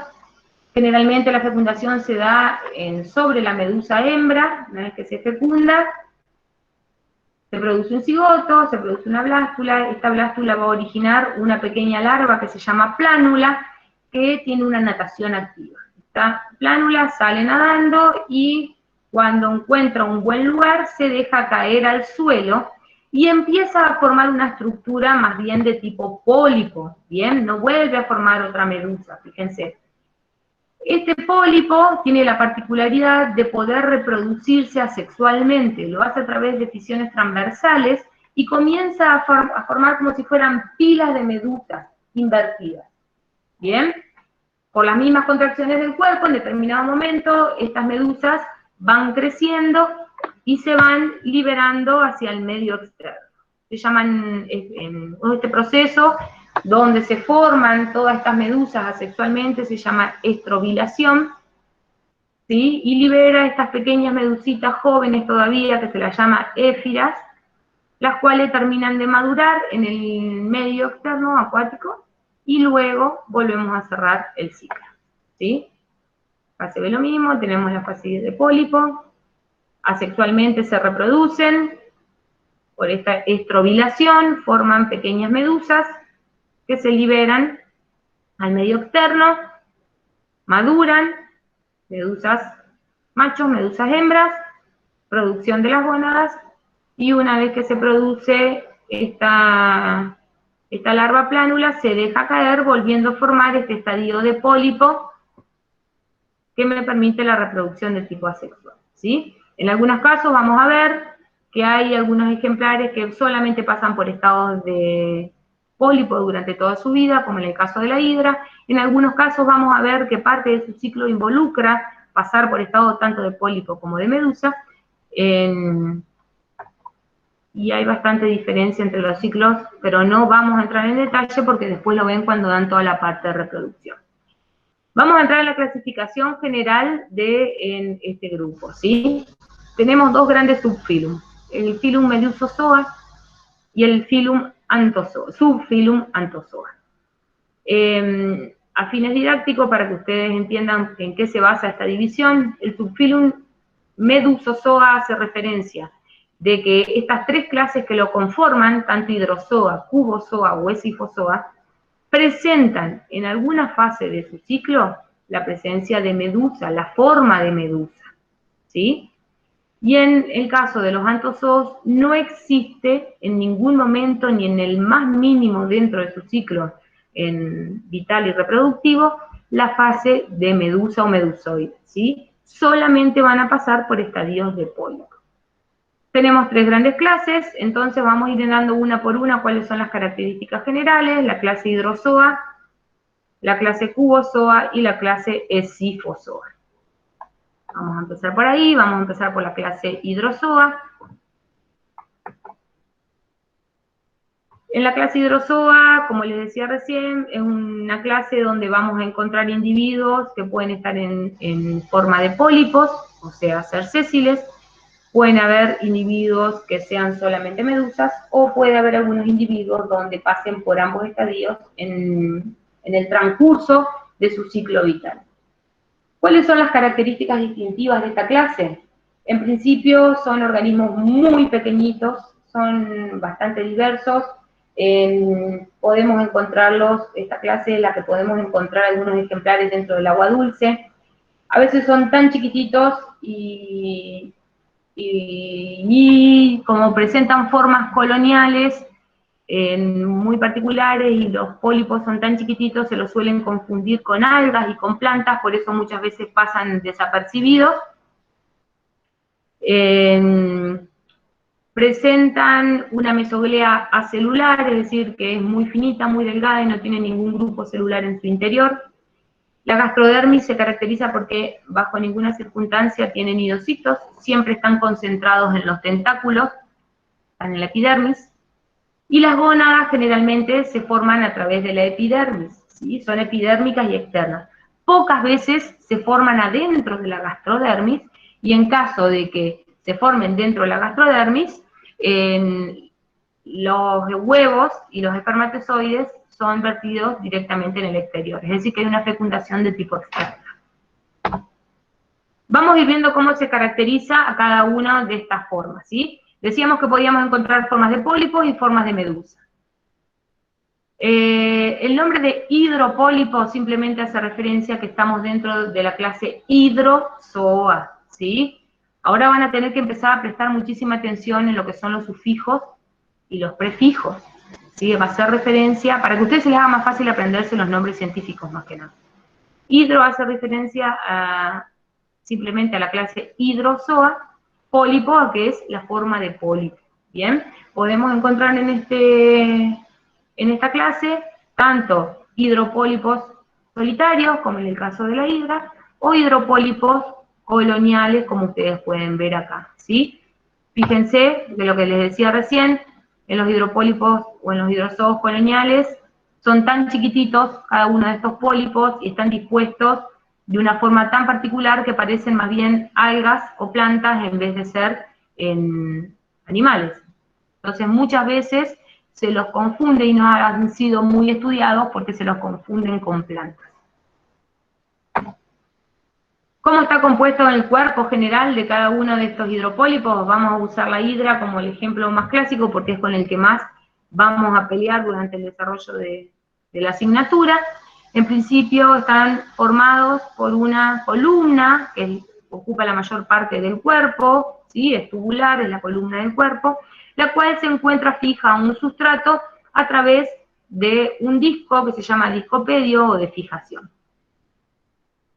Generalmente la fecundación se da sobre la medusa hembra. Una vez que se fecunda, se produce un cigoto, se produce una blástula. Esta blástula va a originar una pequeña larva que se llama plánula, que tiene una natación activa. Esta plánula sale nadando y cuando encuentra un buen lugar se deja caer al suelo y empieza a formar una estructura más bien de tipo pólipo, ¿bien? No vuelve a formar otra medusa, fíjense. Este pólipo tiene la particularidad de poder reproducirse asexualmente, lo hace a través de fisiones transversales y comienza a formar como si fueran pilas de medusas invertidas, ¿bien? Por las mismas contracciones del cuerpo, en determinado momento, estas medusas van creciendo y se van liberando hacia el medio externo. Se llaman, este proceso donde se forman todas estas medusas asexualmente se llama estrobilación, ¿sí? Y libera estas pequeñas medusitas jóvenes todavía, que se las llama éfiras, las cuales terminan de madurar en el medio externo acuático, y luego volvemos a cerrar el ciclo, ¿sí? Acá se ve lo mismo, tenemos la fase de pólipo, asexualmente se reproducen, por esta estrobilación forman pequeñas medusas que se liberan al medio externo, maduran, medusas machos, medusas hembras, producción de las gónadas, y una vez que se produce esta larva plánula, se deja caer, volviendo a formar este estadio de pólipo que me permite la reproducción del tipo asexual, ¿sí? En algunos casos vamos a ver que hay algunos ejemplares que solamente pasan por estados de pólipo durante toda su vida, como en el caso de la hidra. En algunos casos vamos a ver que parte de su ciclo involucra pasar por estados tanto de pólipo como de medusa, y hay bastante diferencia entre los ciclos, pero no vamos a entrar en detalle porque después lo ven cuando dan toda la parte de reproducción. Vamos a entrar en la clasificación general de este grupo, ¿sí? Tenemos dos grandes subfilum, el filum Medusozoa y el filum Anthozoa, subfilum Anthozoa. A fines didácticos, para que ustedes entiendan en qué se basa esta división, el subfilum Medusozoa hace referencia de que estas tres clases que lo conforman, tanto Hydrozoa, Cubozoa o Escifozoa, presentan en alguna fase de su ciclo la presencia de medusa, la forma de medusa, ¿sí? Y en el caso de los antozoos no existe en ningún momento, ni en el más mínimo dentro de su ciclo vital y reproductivo, la fase de medusa o medusoide, ¿sí? Solamente van a pasar por estadios de pólipo. Tenemos 3 grandes clases, entonces vamos a ir dando una por una cuáles son las características generales: la clase hidrozoa, la clase cubozoa y la clase escifozoa. Vamos a empezar por ahí, vamos a empezar por la clase hidrozoa. En la clase hidrozoa, como les decía recién, es una clase donde vamos a encontrar individuos que pueden estar en forma de pólipos, o sea, ser sésiles. Pueden haber individuos que sean solamente medusas, o puede haber algunos individuos donde pasen por ambos estadios en el transcurso de su ciclo vital. ¿Cuáles son las características distintivas de esta clase? En principio son organismos muy pequeñitos, son bastante diversos. Podemos encontrarlos, esta clase es la que podemos encontrar algunos ejemplares dentro del agua dulce. A veces son tan chiquititos y como presentan formas coloniales muy particulares y los pólipos son tan chiquititos, se los suelen confundir con algas y con plantas, por eso muchas veces pasan desapercibidos. Presentan una mesoglea acelular, es decir, que es muy finita, muy delgada y no tiene ningún grupo celular en su interior. La gastrodermis se caracteriza porque bajo ninguna circunstancia tienen nidocitos, siempre están concentrados en los tentáculos, están en la epidermis. Y las gónadas generalmente se forman a través de la epidermis, ¿sí? Son epidérmicas y externas. Pocas veces se forman adentro de la gastrodermis, y en caso de que se formen dentro de la gastrodermis, los huevos y los espermatozoides son vertidos directamente en el exterior, es decir, que hay una fecundación de tipo externo. Vamos a ir viendo cómo se caracteriza a cada una de estas formas, ¿sí? Decíamos que podíamos encontrar formas de pólipos y formas de medusa. El nombre de hidropólipo simplemente hace referencia a que estamos dentro de la clase hidrozoa, ¿sí? Ahora van a tener que empezar a prestar muchísima atención en lo que son los sufijos y los prefijos, ¿sí? Va a hacer referencia, para que a ustedes se les haga más fácil aprenderse los nombres científicos más que nada. Hidro hace referencia simplemente a la clase hidrozoa, pólipo a que es la forma de pólipo, ¿bien? Podemos encontrar en esta clase tanto hidropólipos solitarios, como en el caso de la hidra, o hidropólipos coloniales, como ustedes pueden ver acá, ¿sí? Fíjense de lo que les decía recién, en los hidropólipos o en los hidrozoos coloniales son tan chiquititos cada uno de estos pólipos y están dispuestos de una forma tan particular que parecen más bien algas o plantas en vez de ser animales. Entonces muchas veces se los confunde y no han sido muy estudiados porque se los confunden con plantas. ¿Cómo está compuesto el cuerpo general de cada uno de estos hidropólipos? Vamos a usar la hidra como el ejemplo más clásico porque es con el que más vamos a pelear durante el desarrollo de la asignatura. En principio están formados por una columna que ocupa la mayor parte del cuerpo, ¿sí? Es tubular, es la columna del cuerpo, la cual se encuentra fija a un sustrato a través de un disco que se llama discopedio o de fijación.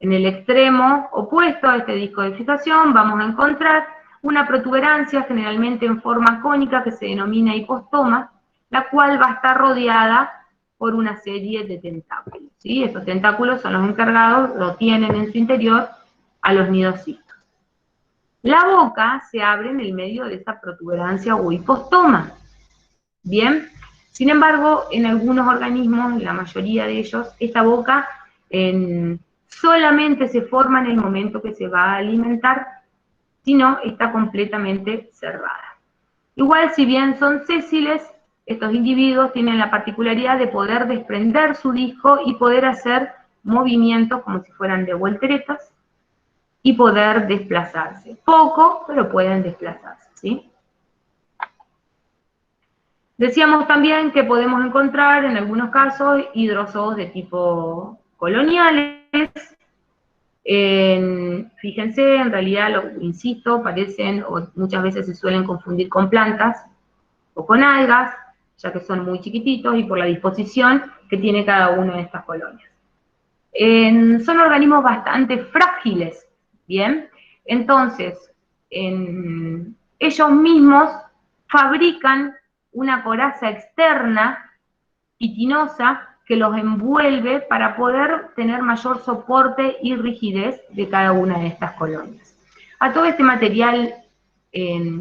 En el extremo opuesto a este disco de fijación vamos a encontrar una protuberancia generalmente en forma cónica que se denomina hipostoma, la cual va a estar rodeada por una serie de tentáculos, ¿sí? Estos tentáculos son los encargados, lo tienen en su interior a los nidocitos. La boca se abre en el medio de esta protuberancia o hipostoma. Bien, sin embargo, en algunos organismos, en la mayoría de ellos, esta boca solamente se forma en el momento que se va a alimentar, sino está completamente cerrada. Igual, si bien son sésiles, estos individuos tienen la particularidad de poder desprender su disco y poder hacer movimientos como si fueran de volteretas y poder desplazarse. Poco, pero pueden desplazarse, ¿sí? Decíamos también que podemos encontrar en algunos casos hidrozoos de tipo coloniales. Fíjense, en realidad, insisto, parecen o muchas veces se suelen confundir con plantas o con algas, ya que son muy chiquititos y por la disposición que tiene cada una de estas colonias. Son organismos bastante frágiles, ¿bien? Entonces, ellos mismos fabrican una coraza externa quitinosa que los envuelve para poder tener mayor soporte y rigidez de cada una de estas colonias. A todo este material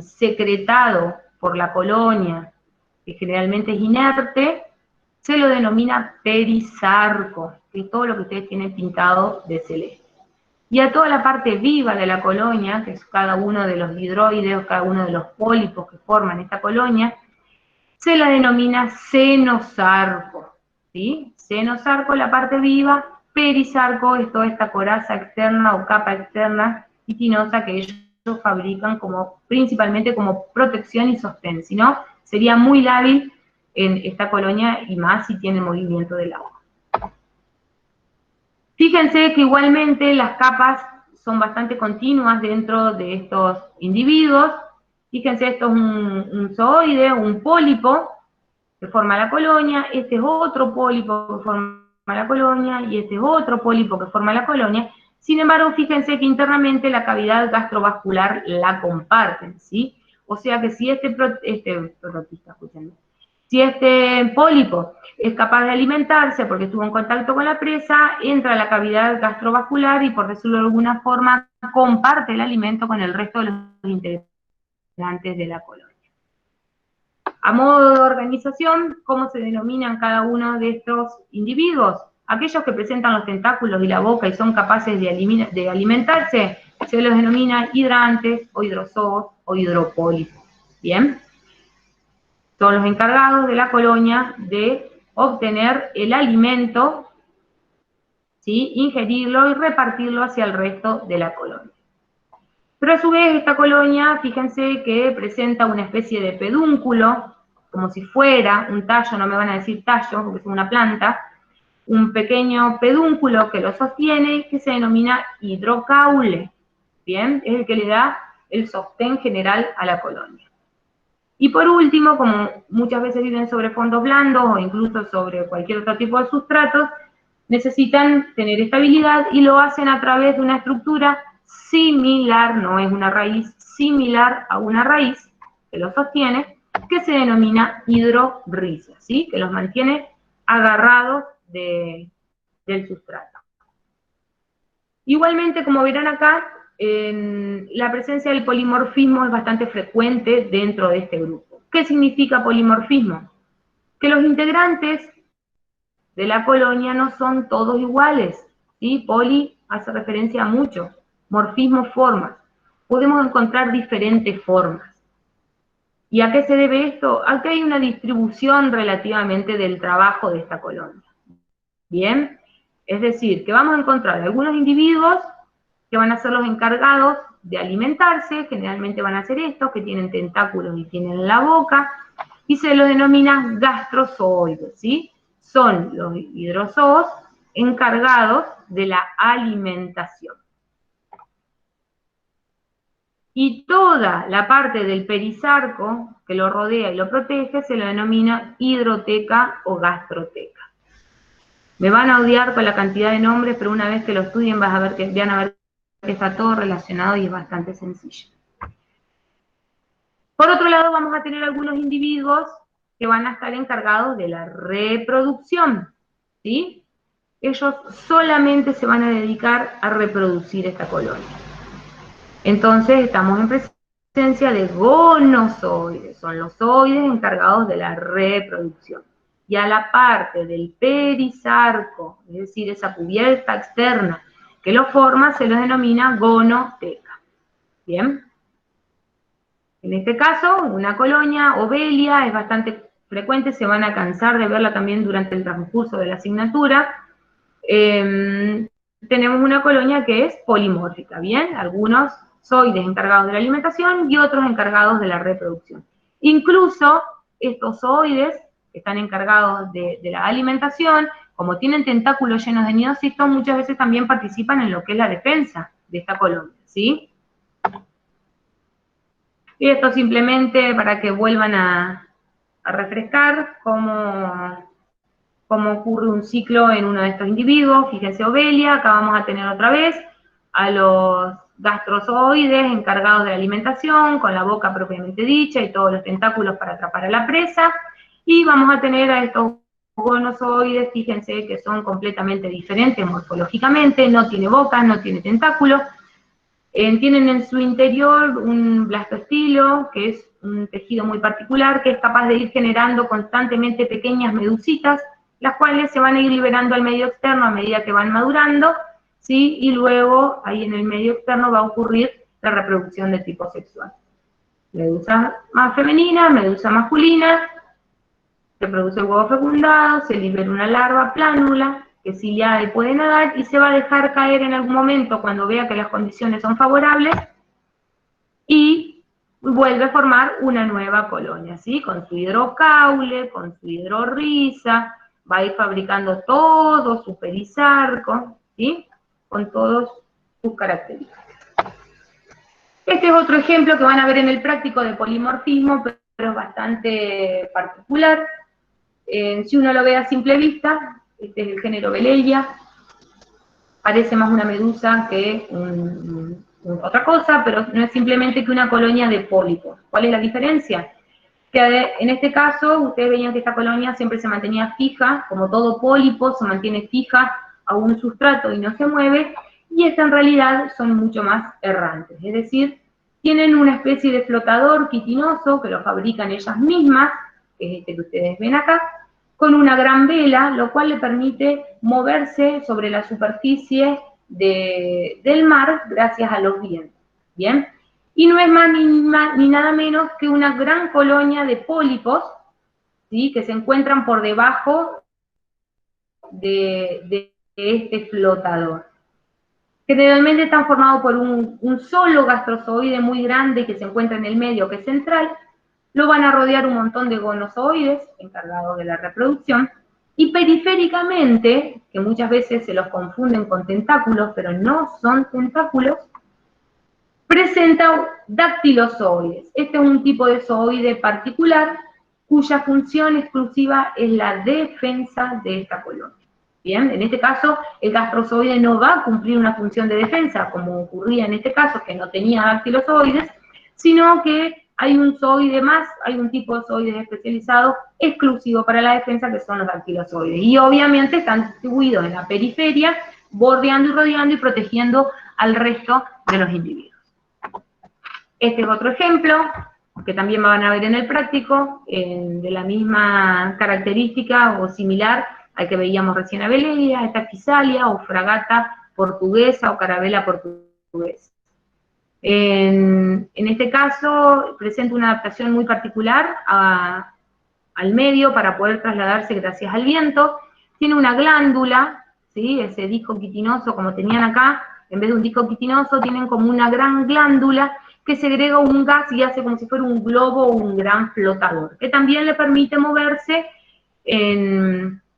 secretado por la colonia, que generalmente es inerte, se lo denomina perisarco, que es todo lo que ustedes tienen pintado de celeste. Y a toda la parte viva de la colonia, que es cada uno de los hidroides, cada uno de los pólipos que forman esta colonia, se la denomina cenosarco, ¿sí? Cenosarco la parte viva, perisarco es toda esta coraza externa o capa externa quitinosa que ellos fabrican principalmente como protección y sostén, si no, sería muy lábil en esta colonia y más si tiene movimiento del agua. Fíjense que igualmente las capas son bastante continuas dentro de estos individuos. Fíjense, esto es un zooide, un pólipo que forma la colonia, este es otro pólipo que forma la colonia y este es otro pólipo que forma la colonia. Sin embargo, fíjense que internamente la cavidad gastrovascular la comparten, ¿sí? O sea que si si este pólipo es capaz de alimentarse porque estuvo en contacto con la presa, entra a la cavidad gastrovascular y, por decirlo de alguna forma, comparte el alimento con el resto de los integrantes de la colonia. A modo de organización, ¿cómo se denominan cada uno de estos individuos? Aquellos que presentan los tentáculos y la boca y son capaces de alimentarse, se los denomina hidrantes o hidrozoos o hidropólipos. ¿Bien? Son los encargados de la colonia de obtener el alimento, ¿sí? Ingerirlo y repartirlo hacia el resto de la colonia. Pero a su vez esta colonia, fíjense que presenta una especie de pedúnculo, como si fuera un tallo, no me van a decir tallo, porque es una planta, un pequeño pedúnculo que lo sostiene, que se denomina hidrocaule, ¿bien? Es el que le da el sostén general a la colonia. Y por último, como muchas veces viven sobre fondos blandos o incluso sobre cualquier otro tipo de sustratos, necesitan tener estabilidad y lo hacen a través de una estructura similar, no es una raíz, similar a una raíz que lo sostiene, que se denomina hidrorrizia, ¿sí? Que los mantiene agarrados del sustrato. Igualmente, como verán acá, la presencia del polimorfismo es bastante frecuente dentro de este grupo. ¿Qué significa polimorfismo? Que los integrantes de la colonia no son todos iguales, ¿sí? Poli hace referencia a mucho, morfismo, formas. Podemos encontrar diferentes formas. ¿Y a qué se debe esto? A que hay una distribución relativamente del trabajo de esta colonia. ¿Bien? Es decir, que vamos a encontrar algunos individuos que van a ser los encargados de alimentarse, generalmente van a ser estos, que tienen tentáculos y tienen la boca, y se los denomina gastrozooides, ¿sí? Son los hidrozoos encargados de la alimentación. Y toda la parte del perisarco que lo rodea y lo protege se lo denomina hidroteca o gastroteca. Me van a odiar con la cantidad de nombres, pero una vez que lo estudien van a ver que está todo relacionado y es bastante sencillo. Por otro lado, vamos a tener algunos individuos que van a estar encargados de la reproducción, ¿sí? Ellos solamente se van a dedicar a reproducir esta colonia. Entonces, estamos en presencia de gonozoides, son los zooides encargados de la reproducción. Y a la parte del perisarco, es decir, esa cubierta externa que lo forma, se los denomina gonoteca. ¿Bien? En este caso, una colonia ovelia es bastante frecuente, se van a cansar de verla también durante el transcurso de la asignatura. Tenemos una colonia que es polimórfica, ¿bien? Algunos zooides encargados de la alimentación y otros encargados de la reproducción. Incluso estos zooides, que están encargados de la alimentación, como tienen tentáculos llenos de nidocitos, muchas veces también participan en lo que es la defensa de esta colonia, ¿sí? Y esto simplemente para que vuelvan a refrescar cómo ocurre un ciclo en uno de estos individuos. Fíjense Ovelia, acá vamos a tener otra vez a los gastrozooides encargados de la alimentación, con la boca propiamente dicha y todos los tentáculos para atrapar a la presa, y vamos a tener a estos gonozoides, fíjense que son completamente diferentes morfológicamente, no tiene boca, no tiene tentáculos, tienen en su interior un blastostilo, que es un tejido muy particular, que es capaz de ir generando constantemente pequeñas medusitas, las cuales se van a ir liberando al medio externo a medida que van madurando, ¿sí? Y luego ahí en el medio externo va a ocurrir la reproducción de tipo sexual. Medusa más femenina, medusa masculina, se produce el huevo fecundado, se libera una larva plánula, que ciliada y puede nadar, y se va a dejar caer en algún momento cuando vea que las condiciones son favorables, y vuelve a formar una nueva colonia, ¿sí? Con su hidrocaule, con su hidrorriza, va a ir fabricando todo su perisarco, ¿sí? Con todas sus características. Este es otro ejemplo que van a ver en el práctico de polimorfismo, pero es bastante particular. Si uno lo ve a simple vista, este es el género Belelia, parece más una medusa que otra cosa, pero no es simplemente que una colonia de pólipos. ¿Cuál es la diferencia? Que en este caso, ustedes veían que esta colonia siempre se mantenía fija, como todo pólipo se mantiene fija a un sustrato y no se mueve, y esta en realidad son mucho más errantes, es decir, tienen una especie de flotador quitinoso que lo fabrican ellas mismas, que es este que ustedes ven acá, con una gran vela, lo cual le permite moverse sobre la superficie del mar gracias a los vientos. ¿Bien? Y no es más ni nada menos que una gran colonia de pólipos, ¿sí? Que se encuentran por debajo de este flotador. Generalmente están formados por un solo gastrozooide muy grande que se encuentra en el medio, que es central. Lo van a rodear un montón de gonozoides encargados de la reproducción, y periféricamente, que muchas veces se los confunden con tentáculos, pero no son tentáculos, presenta dactilozoides. Este es un tipo de zooide particular cuya función exclusiva es la defensa de esta colonia. Bien, en este caso el gastrozoide no va a cumplir una función de defensa, como ocurría en este caso, que no tenía dactilozoides, sino que hay un zooide más, hay un tipo de zooides especializado exclusivo para la defensa, que son los dactilozoides. Y obviamente están distribuidos en la periferia, bordeando y rodeando y protegiendo al resto de los individuos. Este es otro ejemplo, que también van a ver en el práctico, de la misma característica o similar al que veíamos recién a Belelia, esta Physalia o fragata portuguesa o carabela portuguesa. En este caso presenta una adaptación muy particular al medio para poder trasladarse gracias al viento. Tiene una glándula, ¿sí? Ese disco quitinoso como tenían acá, en vez de un disco quitinoso tienen como una gran glándula que segrega un gas y hace como si fuera un globo o un gran flotador, que también le permite moverse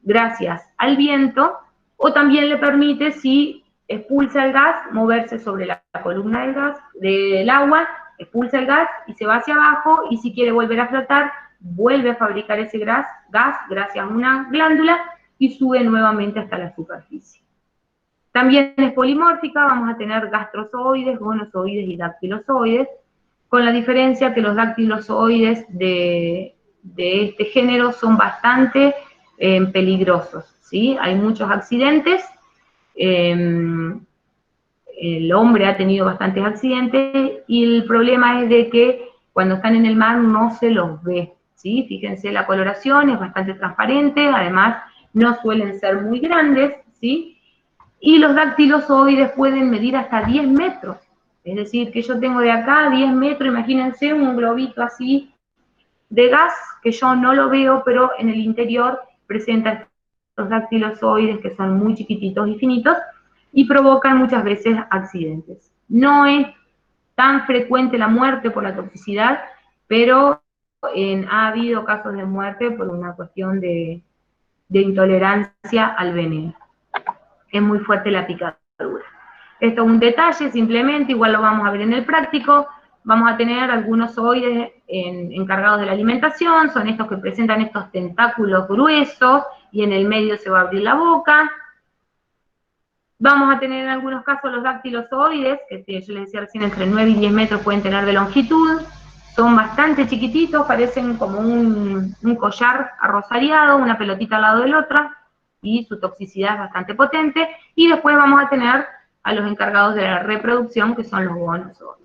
gracias al viento, o también le permite, si expulsa el gas, moverse sobre la columna del gas, del agua, expulsa el gas y se va hacia abajo, y si quiere volver a flotar, vuelve a fabricar ese gas gracias a una glándula y sube nuevamente hasta la superficie. También es polimórfica, vamos a tener gastrozooides, gonozoides y dactilozoides, con la diferencia que los dactilozoides de este género son bastante peligrosos, ¿sí? Hay muchos accidentes, el hombre ha tenido bastantes accidentes, y el problema es de que cuando están en el mar no se los ve, ¿sí? Fíjense, la coloración es bastante transparente, además no suelen ser muy grandes, ¿sí? Y los dactilozoides pueden medir hasta 10 metros. Es decir, que yo tengo de acá 10 metros, imagínense un globito así de gas, que yo no lo veo, pero en el interior presenta estos dactilozoides que son muy chiquititos y finitos, y provocan muchas veces accidentes. No es tan frecuente la muerte por la toxicidad, pero ha habido casos de muerte por una cuestión de intolerancia al veneno. Es muy fuerte la picadura. Esto es un detalle, simplemente, igual lo vamos a ver en el práctico. Vamos a tener algunos zooides encargados de la alimentación, son estos que presentan estos tentáculos gruesos, y en el medio se va a abrir la boca. Vamos a tener en algunos casos los dactilozooides, que yo les decía recién, entre 9 y 10 metros pueden tener de longitud. Son bastante chiquititos, parecen como un collar arrosariado, una pelotita al lado de la otra, y su toxicidad es bastante potente. Y después vamos a tener a los encargados de la reproducción, que son los gonozoides.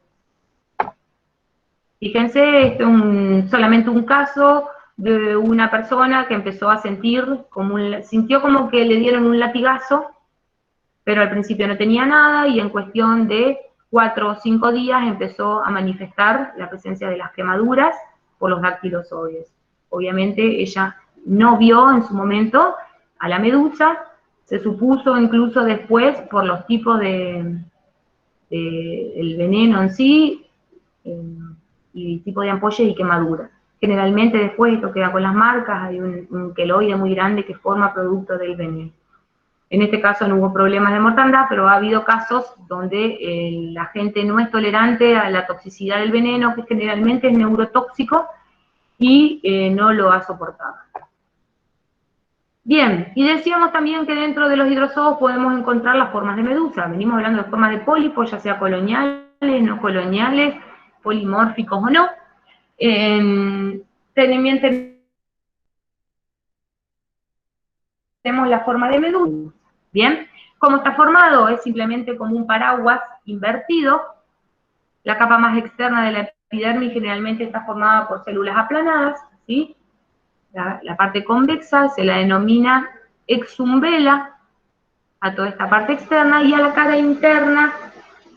Fíjense, esto es solamente un caso de una persona que empezó a sintió como que le dieron un latigazo, pero al principio no tenía nada, y en cuestión de 4 o 5 días empezó a manifestar la presencia de las quemaduras por los dactilozooides. Obviamente ella no vio en su momento a la medusa, se supuso incluso después por los tipos el veneno en sí, y tipo de ampollas y quemaduras. Generalmente después esto queda con las marcas, hay un queloide muy grande que forma producto del veneno. En este caso no hubo problemas de mortandad, pero ha habido casos donde la gente no es tolerante a la toxicidad del veneno, que generalmente es neurotóxico, y no lo ha soportado. Bien, y decíamos también que dentro de los hidrozoos podemos encontrar las formas de medusa. Venimos hablando de formas de pólipos, ya sea coloniales, no coloniales, polimórficos o no. También tenemos la forma de medusa. Bien, ¿cómo está formado? Es simplemente como un paraguas invertido. La capa más externa de la epidermis generalmente está formada por células aplanadas, ¿sí? La parte convexa se la denomina exumbela a toda esta parte externa, y a la cara interna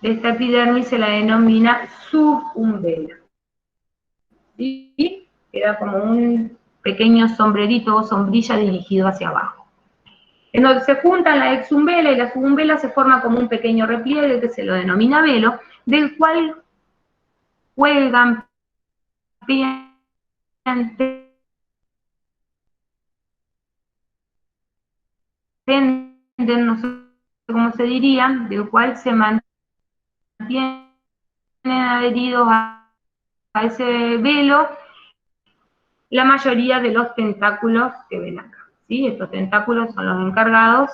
de esta epidermis se la denomina subumbela. ¿Sí? Queda como un pequeño sombrerito o sombrilla dirigido hacia abajo. En donde se juntan la exumbela y la subumbela se forma como un pequeño repliegue que se lo denomina velo, del cual cuelgan, no sé cómo se diría, del cual se mantienen adheridos a ese velo la mayoría de los tentáculos que ven acá, ¿sí? Estos tentáculos son los encargados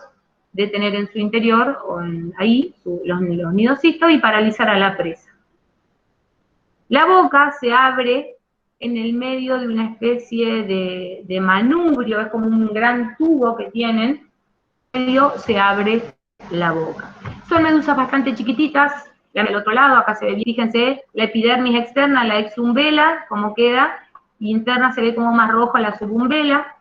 de tener en su interior, los nidocitos, y paralizar a la presa. La boca se abre en el medio de una especie de manubrio, es como un gran tubo que tienen, en el medio se abre la boca. Son medusas bastante chiquititas, vean el otro lado, acá se ve, fíjense, la epidermis externa, la exumbela, cómo queda, y interna se ve como más rojo la subumbela,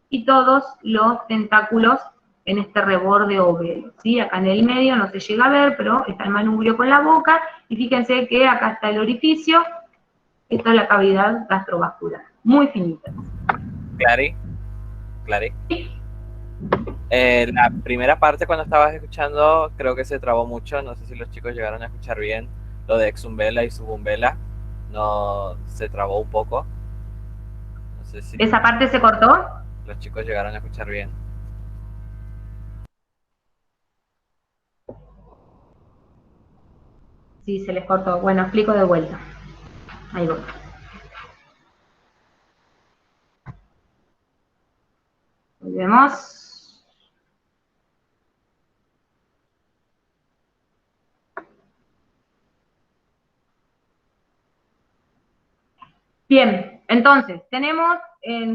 y todos los tentáculos en este reborde o velo, ¿sí? Acá en el medio no se llega a ver, pero está el manubrio con la boca, y fíjense que acá está el orificio, esta es la cavidad gastrovascular, muy finita. Clary. La primera parte, cuando estabas escuchando, creo que se trabó mucho. No sé si los chicos llegaron a escuchar bien lo de exumbela y subumbela. No, se trabó un poco. No sé si ¿Esa parte se cortó? los chicos llegaron a escuchar bien. Sí, se les cortó. Bueno, explico de vuelta. Ahí voy. Vemos. Bien, entonces, tenemos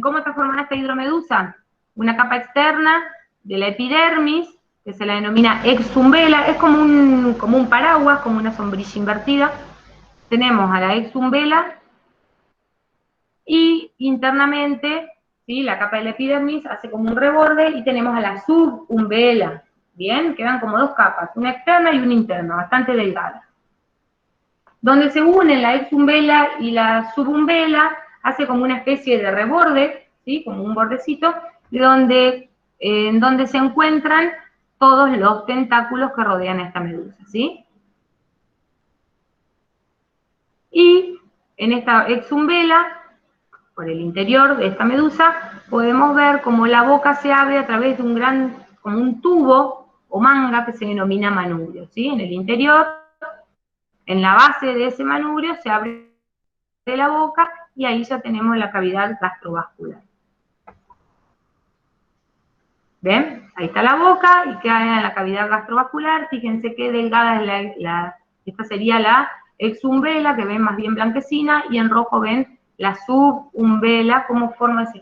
cómo está formada esta hidromedusa. Una capa externa de la epidermis, que se la denomina exumbela, es como un paraguas, como una sombrilla invertida. Tenemos a la exumbela, y internamente, ¿sí?, la capa de la epidermis hace como un reborde, y tenemos a la subumbela. Bien, quedan como dos capas, una externa y una interna, bastante delgada. Donde se unen la exumbela y la subumbela, hace como una especie de reborde, ¿sí?, como un bordecito, en donde se encuentran todos los tentáculos que rodean a esta medusa, ¿sí? Y en esta exumbela por el interior de esta medusa, podemos ver cómo la boca se abre a través de como un tubo o manga que se denomina manubrio, ¿sí? En el interior, en la base de ese manubrio se abre la boca y ahí ya tenemos la cavidad gastrovascular. ¿Ven? Ahí está la boca y queda en la cavidad gastrovascular. Fíjense qué delgada es esta sería la exumbela, que ven más bien blanquecina, y en rojo ven la subumbela, como forma esa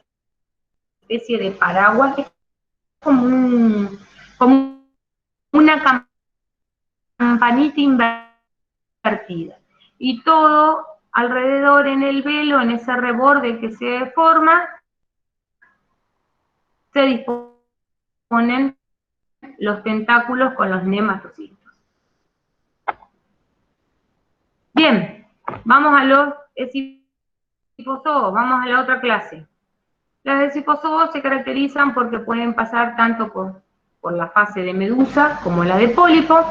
especie de paraguas, es como una campanita invertida. Y todo alrededor en el velo, en ese reborde que se forma, se disponen los tentáculos con los nematocistos. Bien, vamos a los escipozoos, vamos a la otra clase. Las escipozoos se caracterizan porque pueden pasar tanto por la fase de medusa como la de pólipo,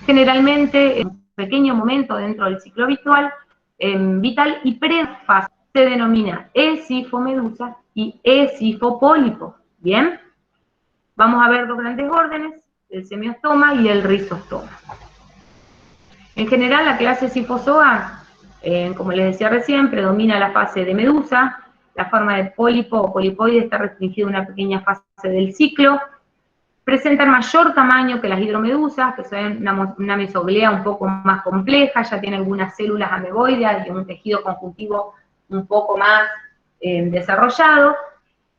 generalmente en un pequeño momento dentro del ciclo vital y prefase se denomina escifomedusa y escifopólipo. Bien, vamos a ver dos grandes órdenes, el semiostoma y el rizostoma. En general, la clase Scipozoa, como les decía recién, predomina la fase de medusa. La forma de pólipo o polipoide está restringida a una pequeña fase del ciclo. Presentan mayor tamaño que las hidromedusas, que son una mesoglea un poco más compleja, ya tiene algunas células ameboides y un tejido conjuntivo un poco más desarrollado.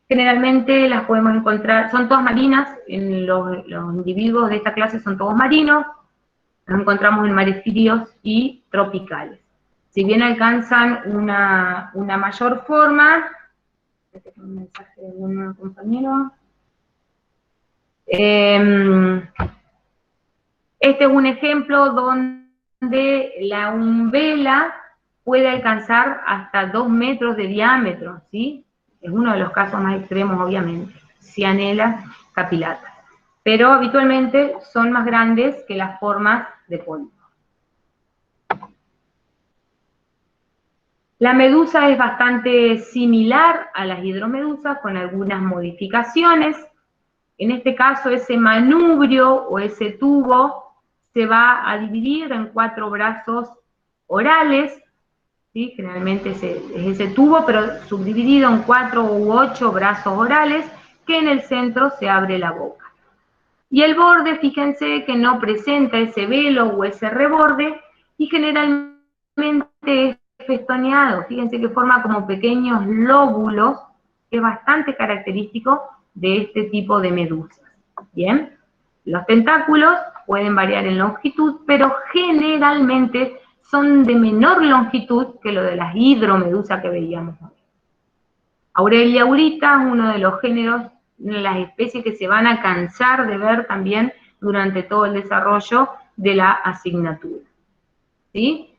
Generalmente las podemos encontrar, son todas marinas, en los individuos de esta clase son todos marinos. Nos encontramos en mares fríos y tropicales. Si bien alcanzan una mayor forma, un mensaje de un compañero. Este es un ejemplo donde la umbela puede alcanzar hasta 2 metros de diámetro, ¿sí? Es uno de los casos más extremos, obviamente. Cyanella capilata. Pero habitualmente son más grandes que las formas de pólipo. La medusa es bastante similar a las hidromedusas con algunas modificaciones. En este caso, ese manubrio o ese tubo se va a dividir en 4 brazos orales, ¿sí? Generalmente es ese tubo, pero subdividido en 4 u 8 brazos orales, que en el centro se abre la boca. Y el borde, fíjense que no presenta ese velo o ese reborde, y generalmente es festoneado. Fíjense que forma como pequeños lóbulos, que es bastante característico de este tipo de medusas. Bien, los tentáculos pueden variar en longitud, pero generalmente son de menor longitud que lo de las hidromedusas que veíamos hoy. Aurelia aurita es uno de los géneros, una de las especies que se van a cansar de ver también durante todo el desarrollo de la asignatura. ¿Sí?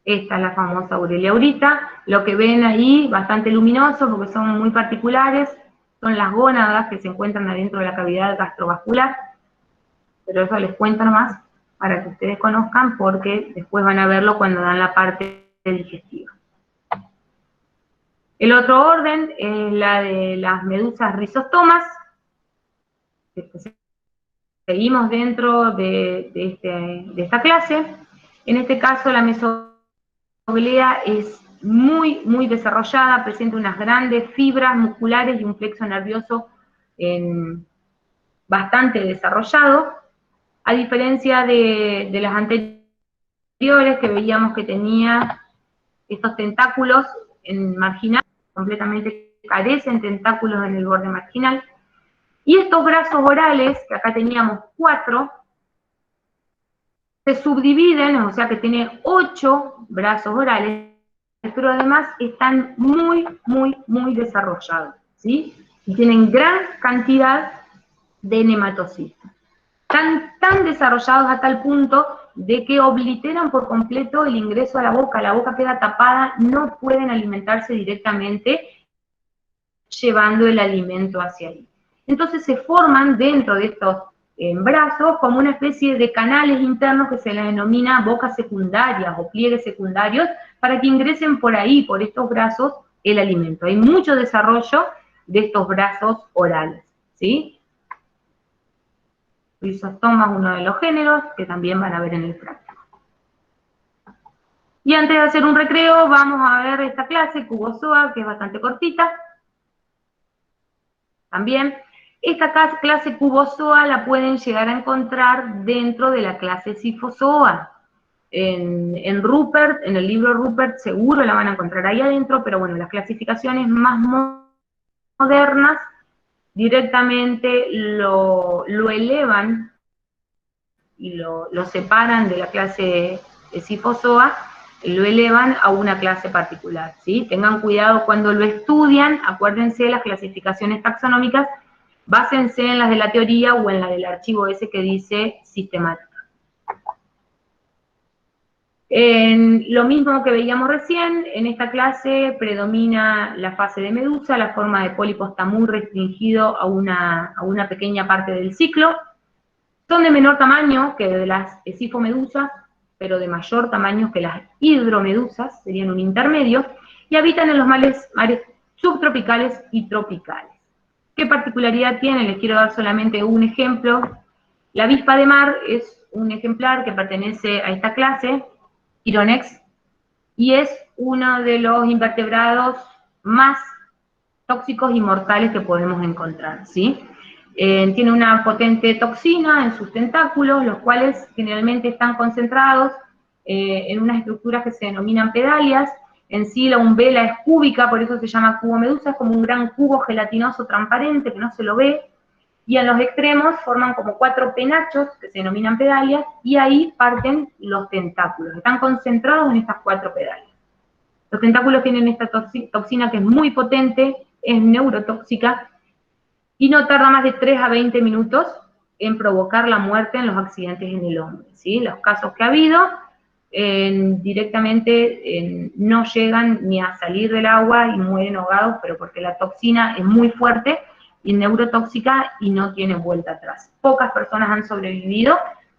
Esta es la famosa Aurelia aurita. Lo que ven ahí, bastante luminoso, porque son muy particulares, son las gónadas que se encuentran adentro de la cavidad gastrovascular. Pero eso les cuento nomás para que ustedes conozcan, porque después van a verlo cuando dan la parte digestiva. El otro orden es la de las medusas rizostomas. Seguimos dentro de esta clase. En este caso, la mesoglea es muy desarrollada, presenta unas grandes fibras musculares y un plexo nervioso bastante desarrollado, a diferencia de las anteriores que veíamos que tenía estos tentáculos en marginal, completamente carecen tentáculos en el borde marginal, y estos brazos orales, que acá teníamos 4, se subdividen, o sea que tiene 8 brazos orales, pero además están muy desarrollados, ¿sí? Y tienen gran cantidad de nematocistos. Están tan desarrollados a tal punto de que obliteran por completo el ingreso a la boca queda tapada, no pueden alimentarse directamente llevando el alimento hacia ahí. Entonces se forman dentro de estos en brazos como una especie de canales internos que se les denomina bocas secundarias o pliegues secundarios para que ingresen por ahí, por estos brazos, el alimento. Hay mucho desarrollo de estos brazos orales, ¿sí? Rizostoma es uno de los géneros que también van a ver en el práctico. Y antes de hacer un recreo, vamos a ver esta clase, Cubozoa, que es bastante cortita. También, esta clase Cubozoa la pueden llegar a encontrar dentro de la clase Sifozoa. En Rupert, en el libro Rupert, seguro la van a encontrar ahí adentro, pero bueno, las clasificaciones más modernas directamente lo elevan y lo separan de la clase Sifozoa, lo elevan a una clase particular, ¿sí? Tengan cuidado cuando lo estudian, acuérdense de las clasificaciones taxonómicas, básense en las de la teoría o en la del archivo ese que dice sistemática. Lo mismo que veíamos recién, en esta clase predomina la fase de medusa, la forma de pólipo está muy restringido a una pequeña parte del ciclo. Son de menor tamaño que de las esifomedusas, pero de mayor tamaño que las hidromedusas, serían un intermedio, y habitan en los mares subtropicales y tropicales. ¿Qué particularidad tienen? Les quiero dar solamente un ejemplo. La avispa de mar es un ejemplar que pertenece a esta clase, Chironex, y es uno de los invertebrados más tóxicos y mortales que podemos encontrar, ¿sí? Tiene una potente toxina en sus tentáculos, los cuales generalmente están concentrados en unas estructuras que se denominan pedalias. En sí la umbela es cúbica, por eso se llama cubomedusa, es como un gran cubo gelatinoso transparente que no se lo ve, y en los extremos forman como 4 penachos que se denominan pedalias, y ahí parten los tentáculos, están concentrados en estas 4 pedalias. Los tentáculos tienen esta toxina que es muy potente, es neurotóxica, y no tarda más de 3 a 20 minutos en provocar la muerte en los accidentes en el hombre, ¿sí? Los casos que ha habido directamente no llegan ni a salir del agua y mueren ahogados, pero porque la toxina es muy fuerte y neurotóxica y no tiene vuelta atrás. Pocas personas han sobrevivido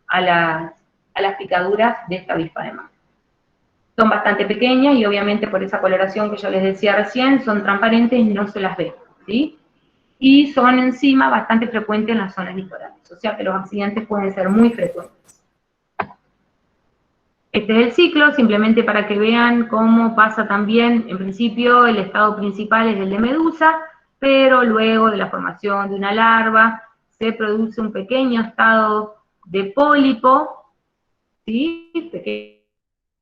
a las picaduras de esta avispa de mar. Son bastante pequeñas y obviamente por esa coloración que yo les decía recién, son transparentes y no se las ve, ¿sí? Y son encima bastante frecuentes en las zonas litorales, o sea que los accidentes pueden ser muy frecuentes. Este es el ciclo, simplemente para que vean cómo pasa también, en principio el estado principal es el de medusa, pero luego de la formación de una larva se produce un pequeño estado de pólipo, ¿sí?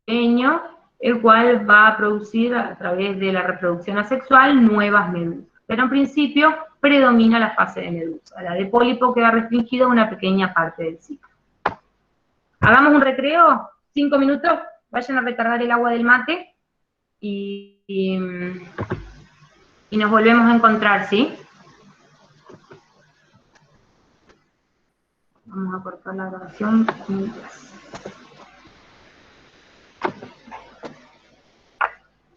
Pequeño, el cual va a producir a través de la reproducción asexual nuevas medusas. Pero en principio predomina la fase de medusa. La de pólipo queda restringida a una pequeña parte del ciclo. Hagamos un recreo, 5 minutos, vayan a recargar el agua del mate y nos volvemos a encontrar, ¿sí? Vamos a cortar la grabación mientras.